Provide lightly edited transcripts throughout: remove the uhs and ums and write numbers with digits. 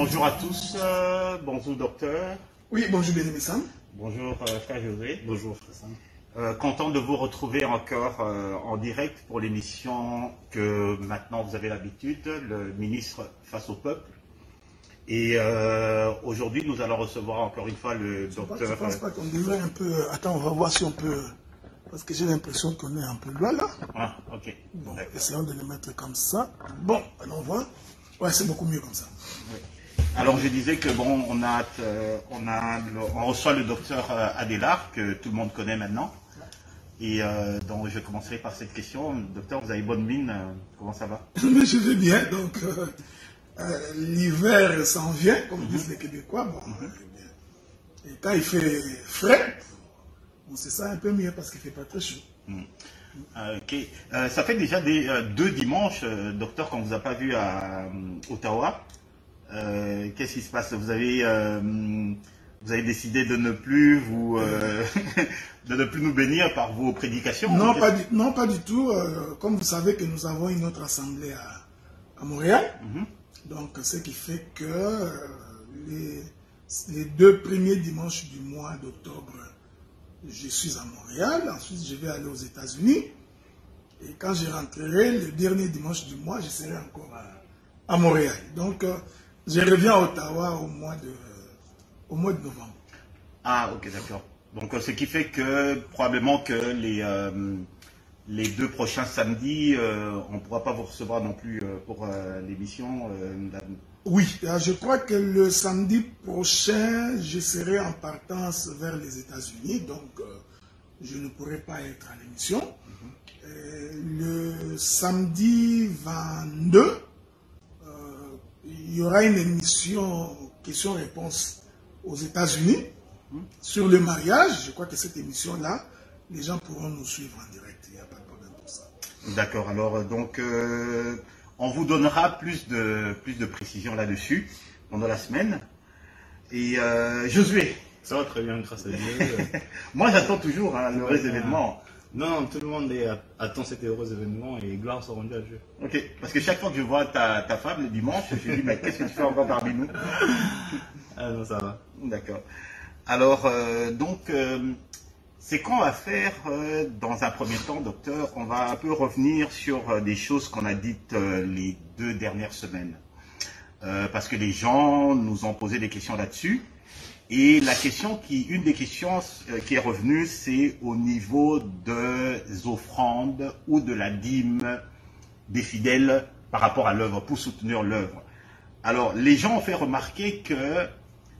Bonjour à tous, bonjour docteur. Oui, bonjour bien-aimé Sam. Bonjour frère José. Bonjour frère Sam. Content de vous retrouver encore en direct pour l'émission que maintenant vous avez l'habitude, le ministre face au peuple. Et aujourd'hui nous allons recevoir encore une fois le docteur... Je ne pense pas qu'on devrait un peu... Attends, on va voir si on peut... Parce que j'ai l'impression qu'on est un peu loin là. Ah, ok. Bon, essayons de le mettre comme ça. Bon, allons voir. Ouais, c'est beaucoup mieux comme ça. Oui. Alors je disais que bon, on reçoit le docteur Adélard, que tout le monde connaît maintenant. Et donc je commencerai par cette question. Docteur, vous avez bonne mine, comment ça va? Mais je vais bien, donc l'hiver s'en vient, comme disent les Québécois. Bon, et quand il fait frais, on sait ça un peu mieux parce qu'il ne fait pas très chaud. Ok. Ça fait déjà deux dimanches, docteur, qu'on ne vous a pas vu à Ottawa. Qu'est-ce qui se passe? Vous avez décidé de ne plus de ne plus nous bénir par vos prédications? Non, pas du tout. Comme vous savez que nous avons une autre assemblée à Montréal. Donc, ce qui fait que les deux premiers dimanches du mois d'octobre, je suis à Montréal. Ensuite, je vais aller aux États-Unis. Et quand je rentrerai, le dernier dimanche du mois, je serai encore à Montréal. Donc, je reviens à Ottawa au mois de novembre. Ah, ok, d'accord. Donc, ce qui fait que probablement que les deux prochains samedis, on ne pourra pas vous recevoir non plus pour l'émission. Oui, je crois que le samedi prochain, je serai en partance vers les États-Unis, donc je ne pourrai pas être à l'émission. Le samedi 22, il y aura une émission questions-réponses aux États-Unis sur le mariage. Je crois que cette émission-là, les gens pourront nous suivre en direct. Il n'y a pas de problème pour ça. D'accord. Alors, donc, on vous donnera plus de précisions là-dessus pendant la semaine. Et Josué. Ça va très bien, grâce à Dieu. Moi, j'attends toujours un heureux événement. Non, tout le monde attend cet heureux événement et gloire soit rendue à Dieu. Ok, parce que chaque fois que je vois ta femme le dimanche, je me dis, mais qu'est-ce que tu fais encore parmi nous? Ah non, ça va. D'accord. Alors, donc, c'est qu'on va faire dans un premier temps, docteur, on va un peu revenir sur des choses qu'on a dites les 2 dernières semaines. Parce que les gens nous ont posé des questions là-dessus. Et une des questions qui est revenue, c'est au niveau des offrandes ou de la dîme des fidèles par rapport à l'œuvre, pour soutenir l'œuvre. Alors, les gens ont fait remarquer que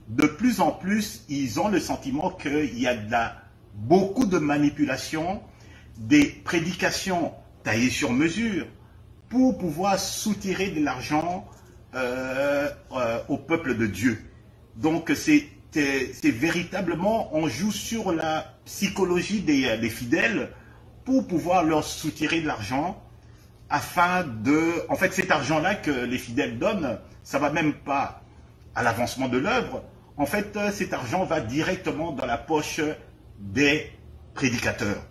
de plus en plus, ils ont le sentiment qu'il y a beaucoup de manipulations, des prédications taillées sur mesure pour pouvoir soutirer de l'argent au peuple de Dieu. Donc, c'est véritablement, on joue sur la psychologie des fidèles pour pouvoir leur soutirer de l'argent afin de... En fait, cet argent-là que les fidèles donnent, ça ne va même pas à l'avancement de l'œuvre. En fait, cet argent va directement dans la poche des prédicateurs.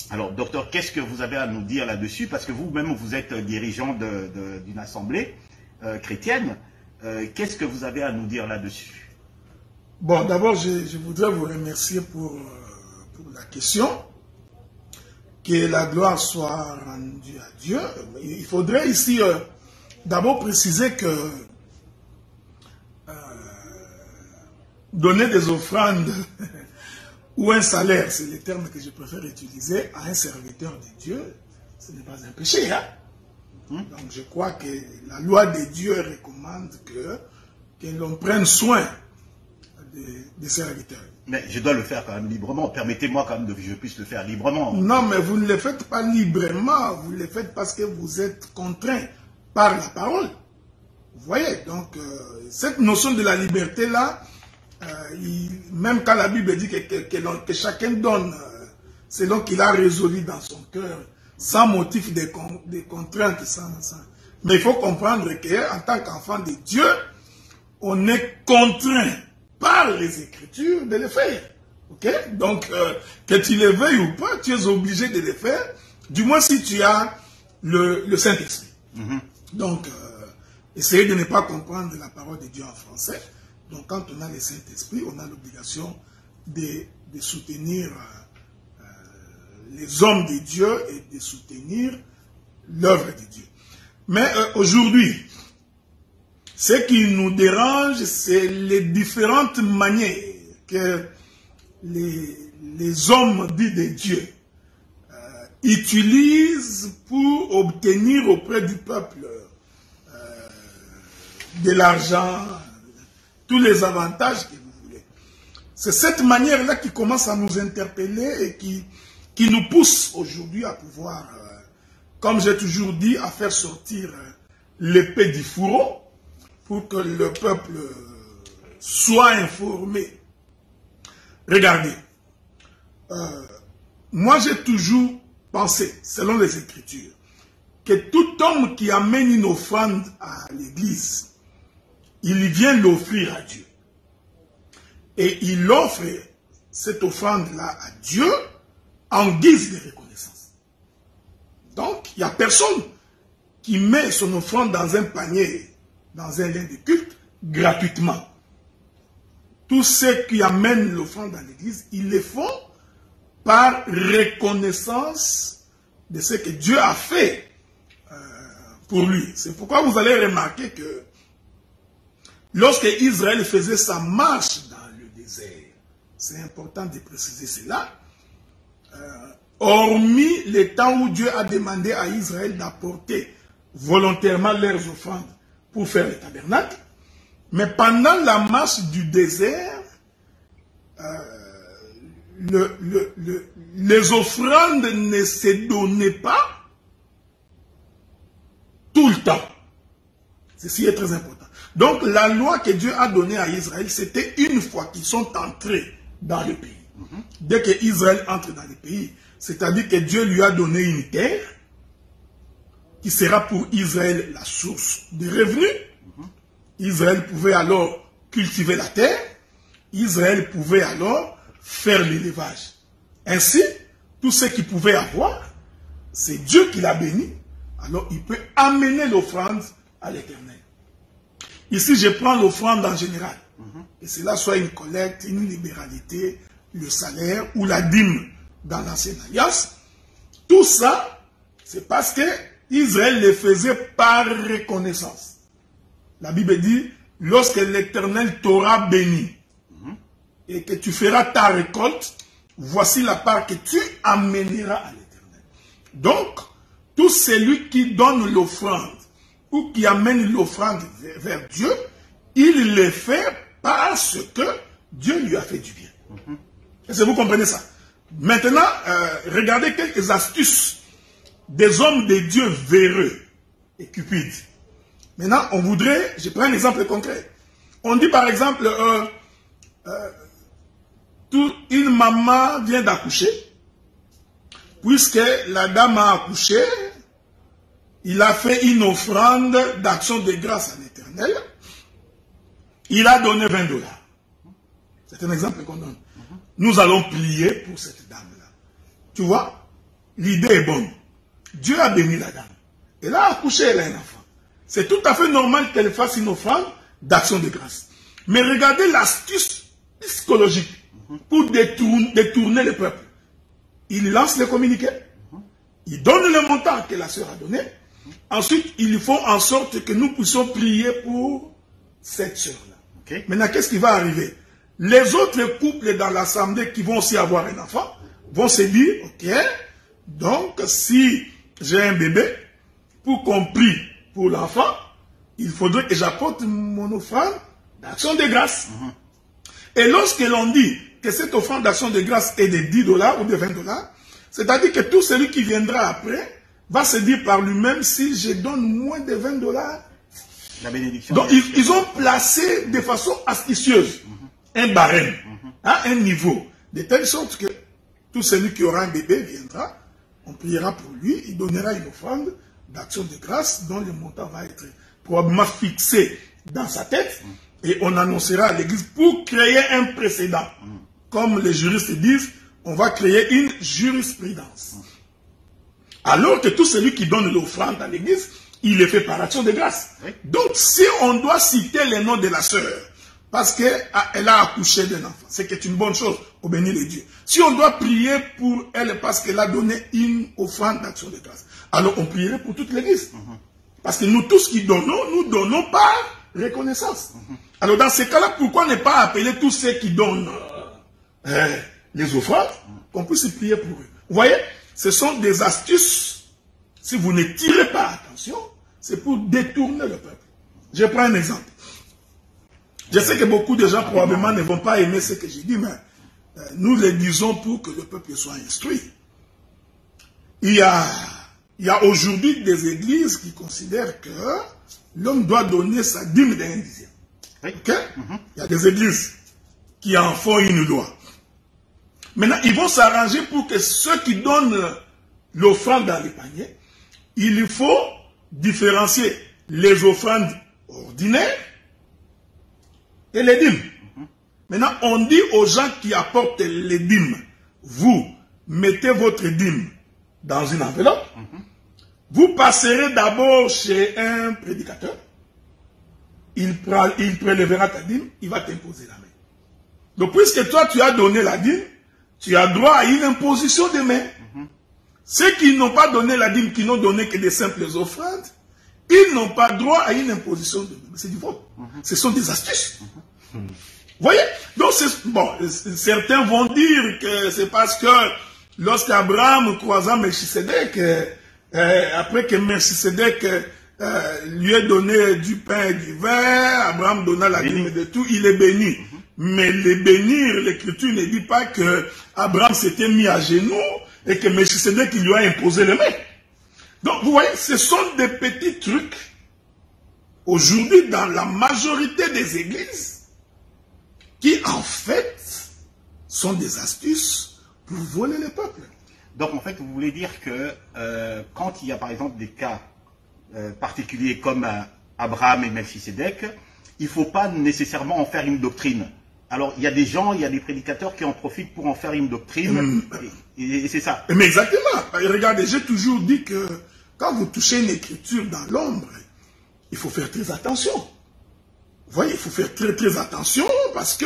Alors, docteur, qu'est-ce que vous avez à nous dire là-dessus? Parce que vous-même, vous êtes dirigeant d'une assemblée chrétienne. Qu'est-ce que vous avez à nous dire là-dessus? Bon, d'abord, je voudrais vous remercier pour la question. Que la gloire soit rendue à Dieu. Il faudrait ici d'abord préciser que donner des offrandes ou un salaire, c'est le terme que je préfère utiliser, à un serviteur de Dieu, ce n'est pas un péché. Hein? Donc je crois que la loi de Dieu recommande que l'on prenne soin des serviteurs. Mais je dois le faire quand même librement. Permettez-moi quand même que je puisse le faire librement. Non, mais vous ne le faites pas librement. Vous le faites parce que vous êtes contraint par la parole. Vous voyez, donc cette notion de la liberté-là, même quand la Bible dit que chacun donne selon qu'il a résolu dans son cœur, sans motif de contrainte, mais il faut comprendre qu'en tant qu'enfant de Dieu, on est contraint par les Écritures de le faire. Okay? Donc, que tu les veuilles ou pas, tu es obligé de les faire, du moins si tu as le Saint-Esprit. Donc, essayez de ne pas comprendre la parole de Dieu en français. Donc quand on a le Saint-Esprit, on a l'obligation de soutenir les hommes de Dieu et de soutenir l'œuvre de Dieu. Mais aujourd'hui, ce qui nous dérange, c'est les différentes manières que les hommes dits de Dieu utilisent pour obtenir auprès du peuple de l'argent, tous les avantages que vous voulez. C'est cette manière-là qui commence à nous interpeller et qui nous pousse aujourd'hui à pouvoir, comme j'ai toujours dit, à faire sortir l'épée du fourreau pour que le peuple soit informé. Regardez, moi j'ai toujours pensé, selon les Écritures, que tout homme qui amène une offrande à l'église, il vient l'offrir à Dieu. Et il offre cette offrande-là à Dieu en guise de reconnaissance. Donc, il n'y a personne qui met son offrande dans un panier, dans un lieu de culte, gratuitement. Tous ceux qui amènent l'offrande à l'église, ils le font par reconnaissance de ce que Dieu a fait pour lui. C'est pourquoi vous allez remarquer que lorsque Israël faisait sa marche dans le désert, c'est important de préciser cela, hormis les temps où Dieu a demandé à Israël d'apporter volontairement leurs offrandes pour faire le tabernacle, mais pendant la marche du désert, les offrandes ne se donnaient pas tout le temps. Ceci est très important. Donc la loi que Dieu a donnée à Israël, c'était une fois qu'ils sont entrés dans le pays. Dès que Israël entre dans le pays, c'est-à-dire que Dieu lui a donné une terre qui sera pour Israël la source de revenus. Israël pouvait alors cultiver la terre. Israël pouvait alors faire l'élevage. Ainsi, tout ce qu'il pouvait avoir, c'est Dieu qui l'a béni. Alors il peut amener l'offrande à l'Éternel. Ici, je prends l'offrande en général. Et cela soit une collecte, une libéralité, le salaire ou la dîme dans l'ancienne alliance. Tout ça, c'est parce que Israël le faisait par reconnaissance. La Bible dit, lorsque l'Éternel t'aura béni et que tu feras ta récolte, voici la part que tu amèneras à l'Éternel. Donc, tout celui qui donne l'offrande ou qui amène l'offrande vers Dieu, il le fait parce que Dieu lui a fait du bien. Est-ce que vous comprenez ça? Maintenant, regardez quelques astuces des hommes de Dieu véreux et cupides. Maintenant, on voudrait, je prends un exemple concret. On dit par exemple, une maman vient d'accoucher, puisque la dame a accouché, il a fait une offrande d'action de grâce à l'Éternel, il a donné $20. C'est un exemple qu'on donne. Nous allons prier pour cette dame-là. Tu vois, l'idée est bonne. Dieu a béni la dame. Elle a accouché, elle a un enfant. C'est tout à fait normal qu'elle fasse une offrande d'action de grâce. Mais regardez l'astuce psychologique pour détourner le peuple. Il lance le communiqué, il donne le montant que la sœur a donné. Ensuite, ils font en sorte que nous puissions prier pour cette sœur-là. Okay. Maintenant, qu'est-ce qui va arriver? Les autres couples dans l'assemblée qui vont aussi avoir un enfant vont se dire, ok, donc si j'ai un bébé, pour qu'on prie pour l'enfant, il faudrait que j'apporte mon offrande d'action de grâce. Et lorsque l'on dit que cette offrande d'action de grâce est de $10 ou de $20, c'est-à-dire que tout celui qui viendra après va se dire par lui-même, si je donne moins de $20, la bénédiction. Donc ils ont placé de façon astucieuse un barème, un niveau, de telle sorte que tout celui qui aura un bébé viendra, on priera pour lui, il donnera une offrande d'action de grâce dont le montant va être probablement fixé dans sa tête et on annoncera à l'église pour créer un précédent. Comme les juristes disent, on va créer une jurisprudence. Alors que tout celui qui donne l'offrande à l'église il est fait par action de grâce. Oui. Donc, si on doit citer les noms de la sœur, parce qu'elle a accouché d'un enfant, c'est que c'est une bonne chose, au béni les dieux. Si on doit prier pour elle parce qu'elle a donné une offrande d'action de grâce, alors on prierait pour toute l'église. Parce que nous tous qui donnons, nous donnons par reconnaissance. Alors dans ces cas-là, pourquoi ne pas appeler tous ceux qui donnent les offrandes, qu'on puisse prier pour eux? Vous voyez, ce sont des astuces. Si vous ne tirez pas attention, c'est pour détourner le peuple. Je prends un exemple. Je sais que beaucoup de gens probablement ne vont pas aimer ce que j'ai dit, mais nous le disons pour que le peuple soit instruit. Il y a aujourd'hui des églises qui considèrent que l'homme doit donner sa dîme d'un dixième. Okay? Il y a des églises qui en font une loi. Maintenant, ils vont s'arranger pour que ceux qui donnent l'offrande dans les paniers, il faut différencier les offrandes ordinaires et les dîmes. Maintenant, on dit aux gens qui apportent les dîmes, vous mettez votre dîme dans une enveloppe, vous passerez d'abord chez un prédicateur, il prélèvera ta dîme, il va t'imposer la main. Donc, puisque toi, tu as donné la dîme, tu as droit à une imposition de main. Ceux qui n'ont pas donné la dîme, qui n'ont donné que des simples offrandes, ils n'ont pas droit à une imposition de main. C'est du vol. Ce sont des astuces. Vous voyez? Donc, bon, certains vont dire que c'est parce que lorsqu'Abraham croisa Melchisedec, après que Melchisedec lui ait donné du pain et du vin, Abraham donna la dîme de tout, il est béni. Mais les bénir, l'Écriture ne dit pas que Abraham s'était mis à genoux et que Melchisedec lui a imposé les mains. Donc, vous voyez, ce sont des petits trucs. Aujourd'hui, dans la majorité des églises, qui en fait sont des astuces pour voler le peuple. Donc en fait, vous voulez dire que quand il y a par exemple des cas particuliers comme Abraham et Melchisedec, il ne faut pas nécessairement en faire une doctrine. Alors il y a des gens, il y a des prédicateurs qui en profitent pour en faire une doctrine, et c'est ça. Mais exactement. Regardez, j'ai toujours dit que quand vous touchez une écriture dans l'ombre, il faut faire très attention. Vous voyez, il faut faire très très attention parce que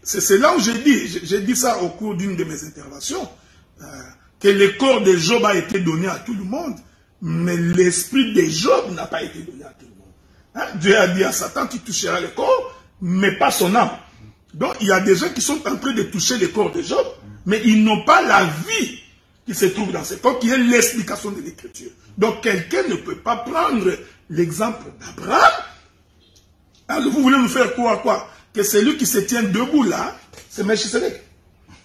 c'est là où j'ai dit ça au cours d'une de mes interventions, que le corps de Job a été donné à tout le monde, mais l'esprit de Job n'a pas été donné à tout le monde. Hein? Dieu a dit à Satan, tu toucheras le corps, mais pas son âme. Donc il y a des gens qui sont en train de toucher le corps de Job, mais ils n'ont pas la vie qui se trouve dans ce corps, qui est l'explication de l'écriture. Donc quelqu'un ne peut pas prendre l'exemple d'Abraham. Alors vous voulez nous faire croire quoi? Que celui qui se tient debout là, c'est Melchisedec.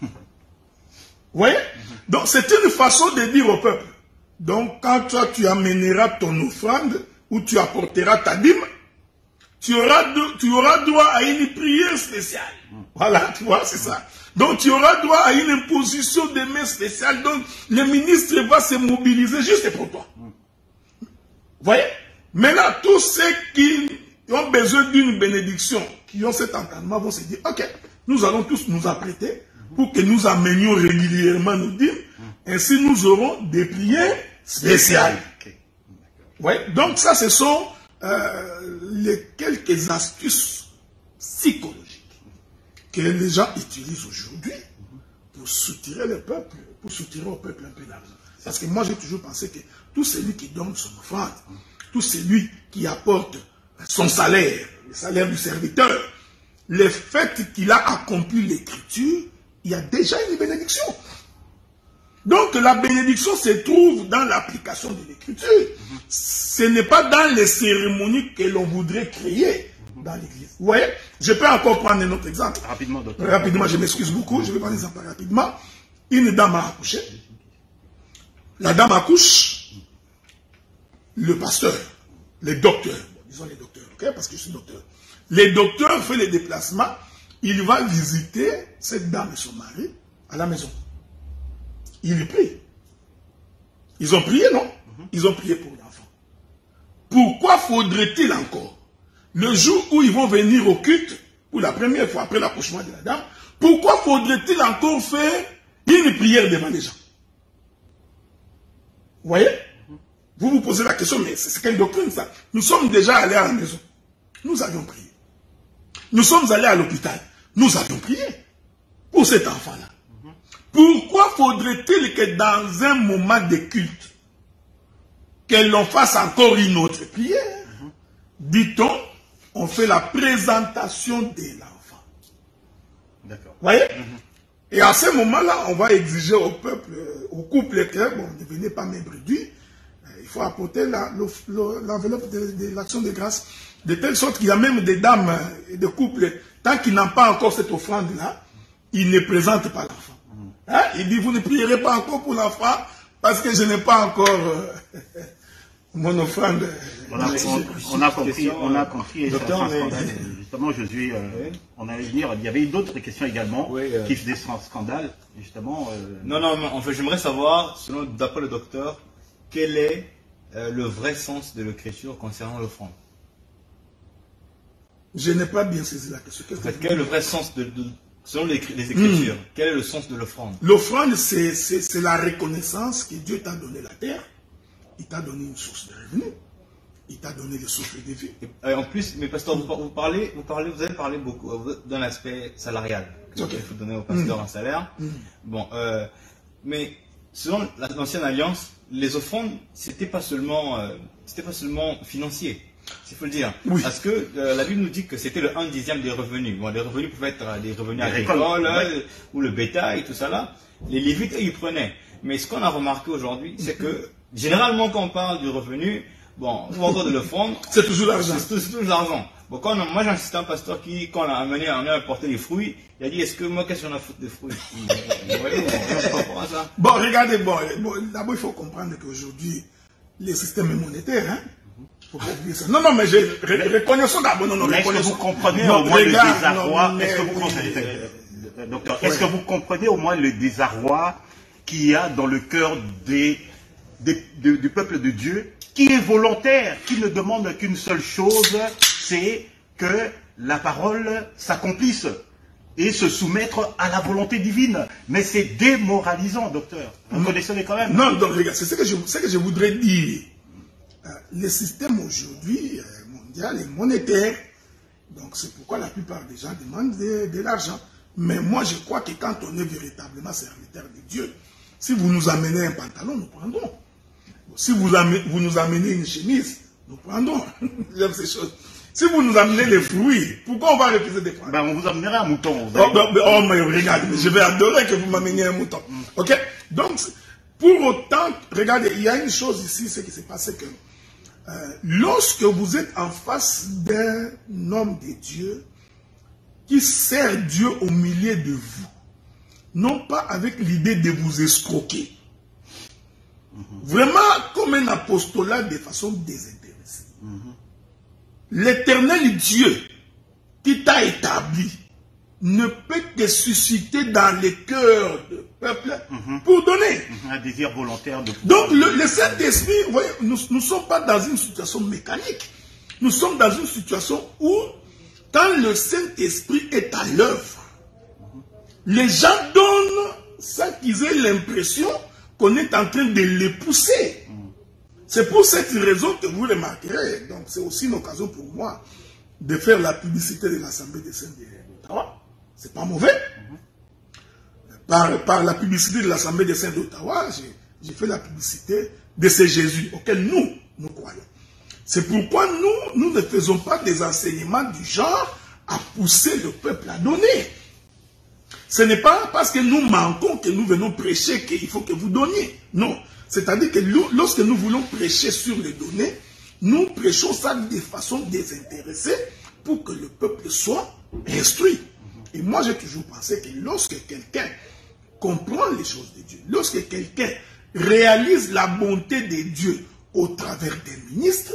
Vous voyez? Donc c'est une façon de dire au peuple. Donc quand toi tu amèneras ton offrande, ou tu apporteras ta dîme, tu auras droit à une prière spéciale. Voilà, tu vois, c'est ça. Donc tu auras droit à une imposition de main spéciale. Donc le ministre va se mobiliser juste pour toi. Vous voyez? Maintenant, tous ceux qui ont besoin d'une bénédiction, qui ont cet entendement, vont se dire, ok, nous allons tous nous apprêter pour que nous amenions régulièrement nos dîmes. Ainsi, nous aurons des prières spéciales. Ouais. Donc ça, ce sont les quelques astuces psychologiques que les gens utilisent aujourd'hui pour soutirer le peuple, pour soutirer au peuple un peu d'argent. Parce que moi, j'ai toujours pensé que tout celui qui donne son offrande, tout celui qui apporte son salaire, le salaire du serviteur, le fait qu'il a accompli l'écriture, il y a déjà une bénédiction. Donc la bénédiction se trouve dans l'application de l'écriture. Ce n'est pas dans les cérémonies que l'on voudrait créer dans l'église. Vous voyez? Je peux encore prendre un autre exemple. Rapidement, docteur. Rapidement, je m'excuse beaucoup. Je vais prendre un exemple rapidement. Une dame a accouché. La dame accouche. Le pasteur, les docteurs, disons les docteurs, ok? Parce que je suis docteur. Les docteurs font les déplacements. Il va visiter cette dame et son mari à la maison. Ils prient. Ils ont prié, non? Ils ont prié pour l'enfant. Pourquoi faudrait-il encore, le jour où ils vont venir au culte, pour la première fois après l'accouchement de la dame, pourquoi faudrait-il encore faire une prière devant les gens? Vous voyez? Vous vous posez la question, mais c'est quelle doctrine ça? Nous sommes déjà allés à la maison. Nous avions prié. Nous sommes allés à l'hôpital. Nous avions prié pour cet enfant-là. Pourquoi faudrait-il que dans un moment de culte, que l'on fasse encore une autre prière? Dit-on, on fait la présentation de l'enfant. D'accord. Voyez? Et à ce moment-là, on va exiger au peuple, au couple que, bon, ne venez pas m'ébruder. Il faut apporter l'enveloppe de l'action de grâce, de telle sorte qu'il y a même des dames et des couples, tant qu'ils n'ont pas encore cette offrande-là, ils ne présentent pas l'enfant. Hein? Il dit, vous ne prierez pas encore pour l'enfant, parce que je n'ai pas encore mon offrande. On a compris. Docteur, justement, Josué, on allait venir, il y avait d'autres questions également qui faisaient scandale, justement. Non, en fait, j'aimerais savoir, d'après le docteur, quel est le vrai sens de l'écriture concernant l'offrande? Je n'ai pas bien saisi la question. Quel est le vrai sens selon les Écritures, quel est le sens de l'offrande? L'offrande, c'est la reconnaissance que Dieu t'a donné la terre. Il t'a donné une source de revenus. Il t'a donné le souffle de vie. Et en plus, mais pasteur, vous avez parlé beaucoup d'un aspect salarial. Il faut donner au pasteur un salaire. Bon, mais selon l'ancienne alliance, les offrandes, c'était pas seulement financier. Il faut le dire. Oui. Parce que la Bible nous dit que c'était le 1/10 des revenus. Bon, les revenus pouvaient être des revenus agricoles ou le bétail, tout ça là. Les Lévites, ils prenaient. Mais ce qu'on a remarqué aujourd'hui, c'est que généralement, quand on parle du revenu, bon, ou encore de l'offrande, c'est toujours l'argent. C'est toujours l'argent. Bon, moi j'ai assisté à un pasteur qui, quand on a apporté les fruits, il a dit, est-ce que moi, qu'est-ce qu'on a foutu des fruits? Vous voyez, ça. Bon, regardez, d'abord il faut comprendre qu'aujourd'hui, les systèmes monétaires, hein, faut pas oublier ça. Non, mais reconnaissons d'abord. Est-ce que vous comprenez au moins le désarroi? Est-ce que vous comprenez au moins le désarroi qu'il y a dans le cœur du peuple de Dieu, qui est volontaire, qui ne demande qu'une seule chose, c'est que la parole s'accomplisse et se soumettre à la volonté divine. Mais c'est démoralisant, docteur. Vous connaissez quand même. Non, donc regarde, c'est ce que je voudrais dire. Le système aujourd'hui mondial est monétaire, donc c'est pourquoi la plupart des gens demandent de l'argent. Mais moi je crois que quand on est véritablement serviteur de Dieu, si vous nous amenez un pantalon, nous prendrons. Si vous nous amenez une chemise, nous prendrons. J'aime ces choses. Si vous nous amenez les fruits, pourquoi on va refuser des fruits? On vous amènera un mouton. Mais regarde, je vais adorer que vous m'ameniez un mouton. Ok? Donc, pour autant, regardez, il y a une chose ici, ce qui s'est passé que lorsque vous êtes en face d'un homme de Dieu qui sert Dieu au milieu de vous, non pas avec l'idée de vous escroquer, vraiment comme un apostolat de façon désintéressée. L'éternel Dieu qui t'a établi ne peut que susciter dans les cœurs du peuple pour donner. Un désir volontaire de... Donc le Saint-Esprit, vous voyez, nous ne sommes pas dans une situation mécanique. Nous sommes dans une situation où, quand le Saint-Esprit est à l'œuvre, les gens donnent sans qu'ils aient l'impression qu'on est en train de les pousser. C'est pour cette raison que vous remarquerez, donc c'est aussi une occasion pour moi de faire la publicité de l'Assemblée des Saints d'Ottawa. C'est pas mauvais. Par la publicité de l'Assemblée des Saints d'Ottawa, j'ai fait la publicité de ce Jésus auquel nous croyons. C'est pourquoi nous ne faisons pas des enseignements du genre à pousser le peuple à donner. Ce n'est pas parce que nous manquons que nous venons prêcher qu'il faut que vous donniez. Non. C'est-à-dire que lorsque nous voulons prêcher sur les données, nous prêchons ça de façon désintéressée pour que le peuple soit instruit. Et moi, j'ai toujours pensé que lorsque quelqu'un comprend les choses de Dieu, lorsque quelqu'un réalise la bonté de Dieu au travers des ministres,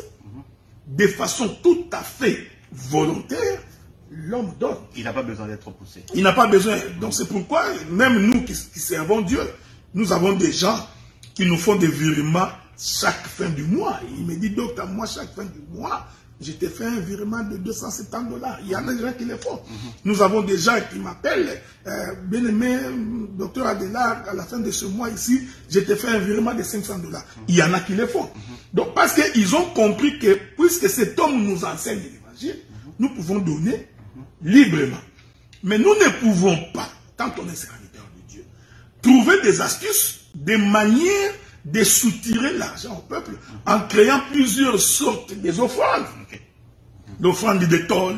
de façon tout à fait volontaire, l'homme donne. Il n'a pas besoin d'être poussé. Il n'a pas besoin. Donc c'est pourquoi, même nous qui servons Dieu, nous avons des gens qui nous font des virements chaque fin du mois. Et il me dit, docteur, moi, chaque fin du mois, je t'ai fait un virement de 270 $. Il y en a des gens qui le font. Nous avons des gens qui m'appellent, bien-aimé, docteur Adélard, à la fin de ce mois ici, je t'ai fait un virement de 500 $. Il y en a qui le font. Donc, parce qu'ils ont compris que, puisque cet homme nous enseigne l'évangile, nous pouvons donner librement. Mais nous ne pouvons pas, quand on est serviteur de Dieu, trouver des astuces, des manières de soutirer l'argent au peuple en créant plusieurs sortes d'offrandes. L'offrande des tôles,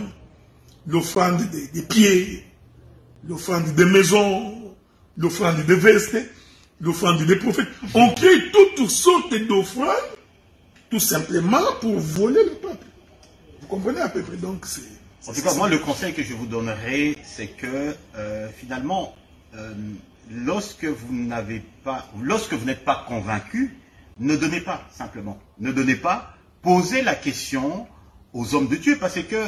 l'offrande des pieds, l'offrande des maisons, l'offrande des vestes, l'offrande des prophètes. On crée toutes sortes d'offrandes tout simplement pour voler le peuple. Vous comprenez à peu près? Donc c'est... En tout cas, moi, le conseil que je vous donnerai, c'est que finalement, lorsque vous n'êtes pas convaincu, ne donnez pas, simplement. Ne donnez pas, posez la question aux hommes de Dieu, parce que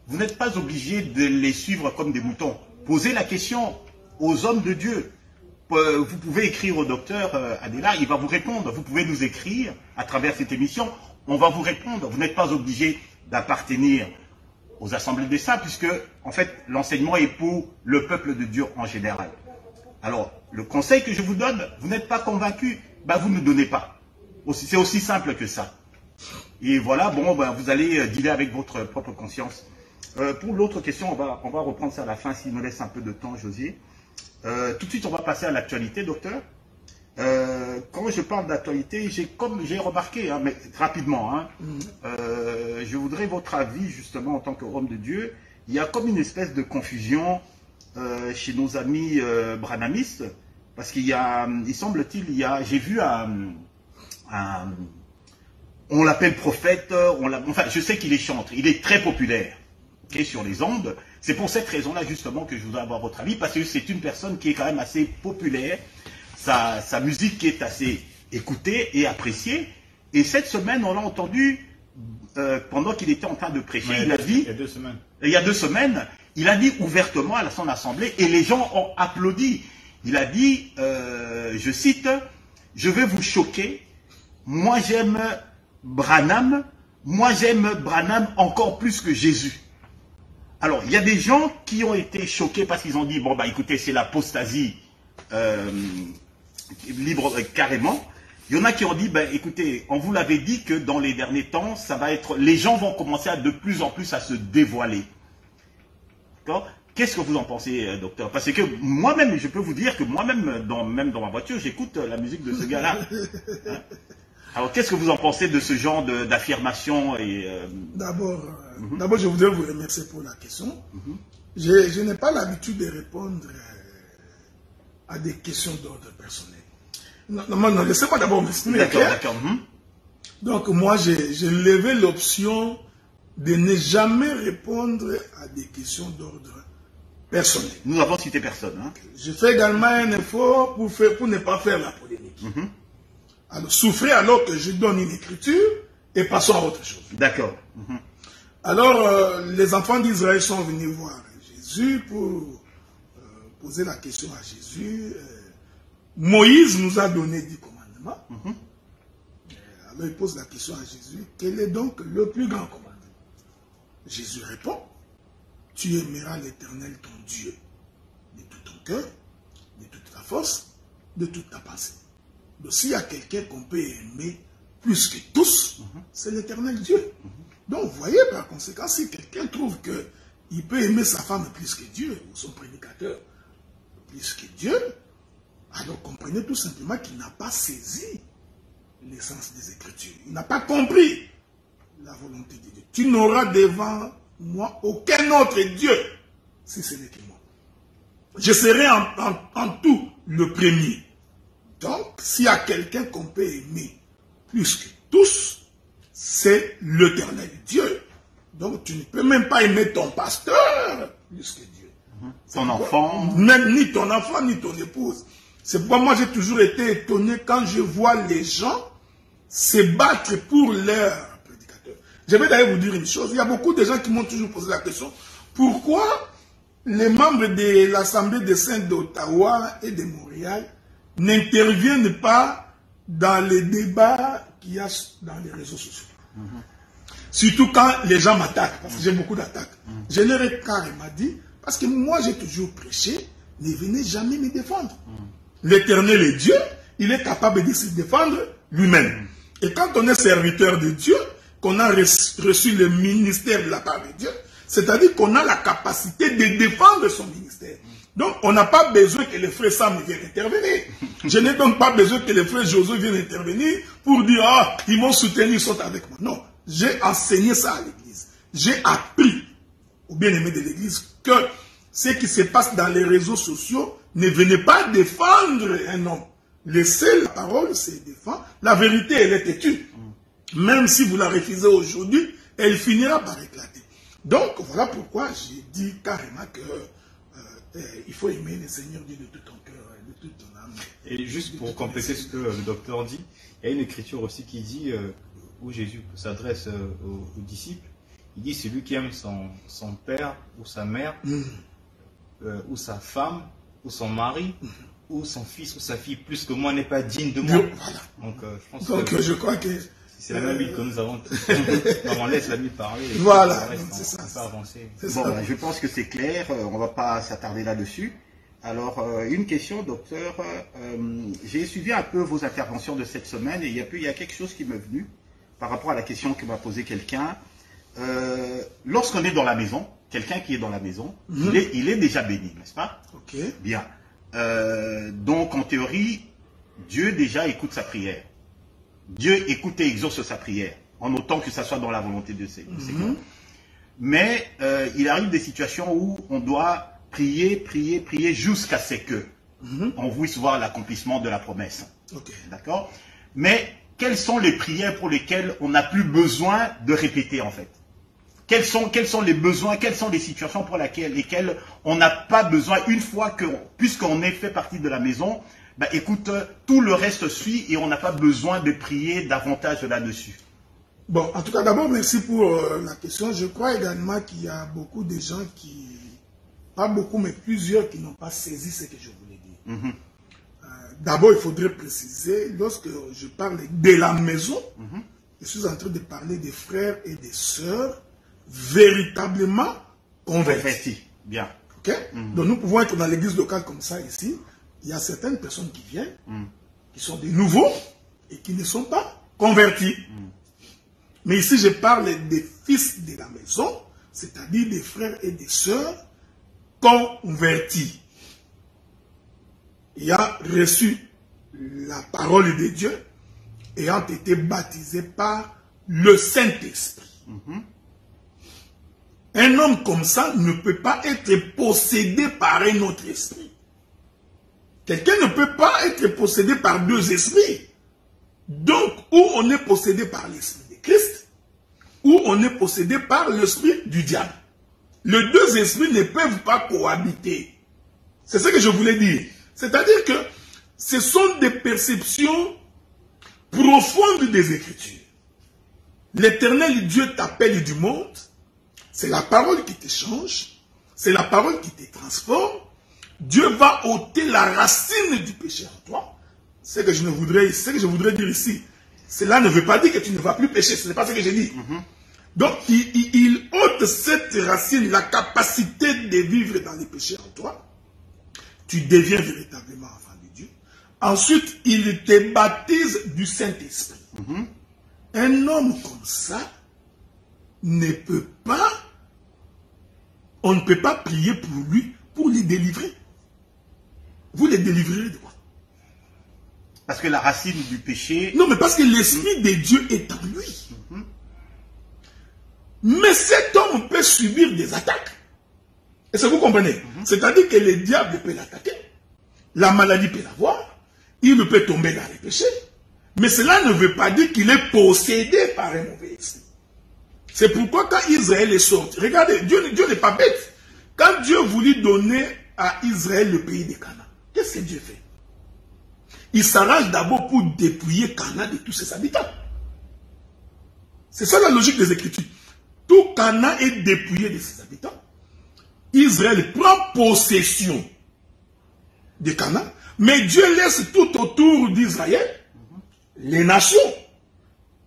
vous n'êtes pas obligé de les suivre comme des moutons. Posez la question aux hommes de Dieu. Vous pouvez écrire au docteur Adélard, il va vous répondre. Vous pouvez nous écrire à travers cette émission, on va vous répondre. Vous n'êtes pas obligé d'appartenir aux assemblées des saints, puisque, en fait, l'enseignement est pour le peuple de Dieu en général. Alors, le conseil que je vous donne, vous n'êtes pas convaincu, ben vous ne donnez pas. C'est aussi simple que ça. Et voilà, bon, ben, vous allez dealer avec votre propre conscience. Pour l'autre question, on va reprendre ça à la fin, s'il me laisse un peu de temps, Josier. Tout de suite, on va passer à l'actualité, docteur. Quand je parle d'actualité, j'ai remarqué, hein, mais rapidement, hein, je voudrais votre avis justement en tant qu'homme de Dieu. Il y a comme une espèce de confusion chez nos amis branhamistes, parce qu'il y a, il semble-t-il, j'ai vu on l'appelle prophète, enfin je sais qu'il est chantre, il est très populaire, okay, sur les ondes. C'est pour cette raison-là justement que je voudrais avoir votre avis, parce que c'est une personne qui est quand même assez populaire. Sa musique qui est assez écoutée et appréciée. Et cette semaine, on l'a entendu pendant qu'il était en train de prêcher. Ouais, il a dit, il y a 2 semaines, il a dit ouvertement à son assemblée, et les gens ont applaudi. Il a dit, je cite, « Je vais vous choquer, moi j'aime Branham encore plus que Jésus. » Alors, il y a des gens qui ont été choqués parce qu'ils ont dit, bon bah écoutez, c'est l'apostasie libre carrément. Il y en a qui ont dit, ben écoutez, on vous l'avait dit que dans les derniers temps, ça va être, les gens vont commencer de plus en plus à se dévoiler. D'accord? Qu'est-ce que vous en pensez, docteur? Parce que moi-même, je peux vous dire que moi-même, même dans ma voiture, j'écoute la musique de ce gars-là. Hein? Alors, qu'est-ce que vous en pensez de ce genre d'affirmation D'abord, je voudrais vous remercier pour la question. Je n'ai pas l'habitude de répondre à des questions d'ordre personnel. Non, laissez-moi d'abord m'exprimer. D'accord. Donc, moi, j'ai levé l'option de ne jamais répondre à des questions d'ordre personnel. Nous n'avons cité personne. Hein? Je fais également un effort pour ne pas faire la polémique. Alors, souffrez alors que je donne une écriture et passons à autre chose. D'accord. Alors, les enfants d'Israël sont venus voir Jésus pour poser la question à Jésus. Moïse nous a donné 10 commandements. Alors, il pose la question à Jésus. Quel est donc le plus grand commandement? Jésus répond, tu aimeras l'Éternel ton Dieu de tout ton cœur, de toute ta force, de toute ta pensée. Donc s'il y a quelqu'un qu'on peut aimer plus que tous, c'est l'Éternel Dieu. Donc vous voyez par conséquent, si quelqu'un trouve qu'il peut aimer sa femme plus que Dieu, ou son prédicateur plus que Dieu, alors comprenez tout simplement qu'il n'a pas saisi l'essence des Écritures. Il n'a pas compris la volonté de Dieu. Tu n'auras devant moi aucun autre Dieu, si ce n'est que moi. Je serai en tout le premier. Donc, s'il y a quelqu'un qu'on peut aimer plus que tous, c'est l'Éternel Dieu. Donc, tu ne peux même pas aimer ton pasteur plus que Dieu. Ton enfant. Même ni ton enfant, ni ton épouse. C'est pourquoi moi, j'ai toujours été étonné quand je vois les gens se battre pour leur prédicateur. Je vais d'ailleurs vous dire une chose. Il y a beaucoup de gens qui m'ont toujours posé la question. Pourquoi les membres de l'Assemblée des Saints d'Ottawa et de Montréal n'interviennent pas dans les débats qu'il y a dans les réseaux sociaux? Surtout quand les gens m'attaquent, parce que j'ai beaucoup d'attaques. Je leur ai carrément dit, parce que moi j'ai toujours prêché, ne venez jamais me défendre. L'Éternel est Dieu, il est capable de se défendre lui-même. Et quand on est serviteur de Dieu, qu'on a reçu le ministère de la part de Dieu, c'est-à-dire qu'on a la capacité de défendre son ministère. Donc, on n'a pas besoin que le frère Sam vienne intervenir. Je n'ai donc pas besoin que le frère Josué vienne intervenir pour dire, ah, ils m'ont soutenu, ils sont avec moi. Non, j'ai enseigné ça à l'église. J'ai appris aux bien-aimés de l'église que ce qui se passe dans les réseaux sociaux, ne venez pas défendre un homme. Laissez la parole se défendre. La vérité, elle est têtue. Même si vous la refusez aujourd'hui, elle finira par éclater. Donc, voilà pourquoi j'ai dit carrément que il faut aimer le Seigneur Dieu de tout ton cœur, de toute ton âme. Et juste pour compléter ce que le docteur dit, il y a une écriture aussi qui dit, où Jésus s'adresse aux disciples, il dit, celui qui aime son père ou sa mère, ou sa femme, ou son mari, ou son fils ou sa fille, plus que moi, n'est pas digne de moi. Voilà. Donc, je pense que je crois que... c'est la même Bible que nous avons. On laisse la Bible parler. Voilà, c'est ça. On peut avancer. Bon, je pense que c'est clair, on ne va pas s'attarder là-dessus. Alors, une question, docteur. J'ai suivi un peu vos interventions de cette semaine et il y a quelque chose qui m'est venu par rapport à la question que m'a posée quelqu'un. Lorsqu'on est dans la maison, quelqu'un qui est dans la maison, il est déjà béni, n'est-ce pas? Ok. Bien. Donc, en théorie, Dieu déjà écoute sa prière. Dieu écoute et exauce sa prière, en autant que ça soit dans la volonté de Seigneur. Mais il arrive des situations où on doit prier jusqu'à ce que on puisse voir l'accomplissement de la promesse. D'accord? Mais quelles sont les prières pour lesquelles on n'a plus besoin de répéter en fait? Quels sont les besoins, quelles sont les situations pour lesquelles on n'a pas besoin, une fois que, puisqu'on est fait partie de la maison, bah, écoute, tout le reste suit et on n'a pas besoin de prier davantage là-dessus. Bon, en tout cas, d'abord, merci pour la question. Je crois également qu'il y a beaucoup de gens qui, pas beaucoup, mais plusieurs qui n'ont pas saisi ce que je voulais dire. D'abord, il faudrait préciser, lorsque je parle de la maison, je suis en train de parler des frères et des sœurs véritablement convertis. Bien. Okay? Donc, nous pouvons être dans l'église locale comme ça ici. Il y a certaines personnes qui viennent, qui sont des nouveaux et qui ne sont pas convertis. Mais ici, je parle des fils de la maison, c'est-à-dire des frères et des sœurs convertis. Ayant reçu la parole de Dieu, ayant été baptisés par le Saint-Esprit. Un homme comme ça ne peut pas être possédé par un autre esprit. Quelqu'un ne peut pas être possédé par deux esprits. Donc, ou on est possédé par l'esprit de Christ, ou on est possédé par l'esprit du diable. Les deux esprits ne peuvent pas cohabiter. C'est ce que je voulais dire. C'est-à-dire que ce sont des perceptions profondes des Écritures. L'Éternel Dieu t'appelle du monde. C'est la parole qui te change. C'est la parole qui te transforme. Dieu va ôter la racine du péché en toi. Ce que je voudrais dire ici, cela ne veut pas dire que tu ne vas plus pécher. Ce n'est pas ce que j'ai dit. Donc, il ôte cette racine, la capacité de vivre dans les péchés en toi. Tu deviens véritablement enfant de Dieu. Ensuite, il te baptise du Saint-Esprit. Un homme comme ça ne peut pas, on ne peut pas prier pour lui, pour les délivrer. Vous les délivrerez de quoi? Parce que la racine du péché... Non, mais parce que l'Esprit de Dieu est en lui. Mais cet homme peut subir des attaques. Est-ce que vous comprenez? C'est-à-dire que le diable peut l'attaquer. La maladie peut l'avoir. Il peut tomber dans les péchés. Mais cela ne veut pas dire qu'il est possédé par un mauvais esprit. C'est pourquoi quand Israël est sorti, regardez, Dieu n'est pas bête. Quand Dieu voulut donner à Israël le pays de Canaan, qu'est-ce que Dieu fait? Il s'arrange d'abord pour dépouiller Canaan de tous ses habitants. C'est ça la logique des Écritures. Tout Canaan est dépouillé de ses habitants. Israël prend possession de Canaan, mais Dieu laisse tout autour d'Israël les nations.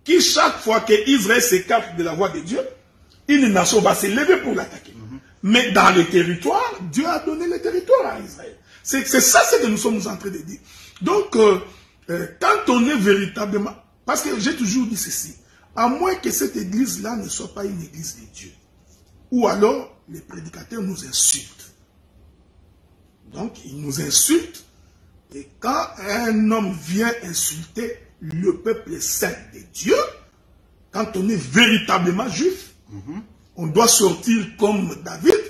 qui chaque fois que Israël s'écarte de la voie de Dieu, une nation va se lever pour l'attaquer. Mais dans les territoires, Dieu a donné les territoires à Israël. C'est ça ce que nous sommes en train de dire. Donc, quand on est véritablement... Parce que j'ai toujours dit ceci. À moins que cette église-là ne soit pas une église de Dieu. Ou alors, les prédicateurs nous insultent. Donc, ils nous insultent. Et quand un homme vient insulter le peuple saint de Dieu, quand on est véritablement juif, on doit sortir comme David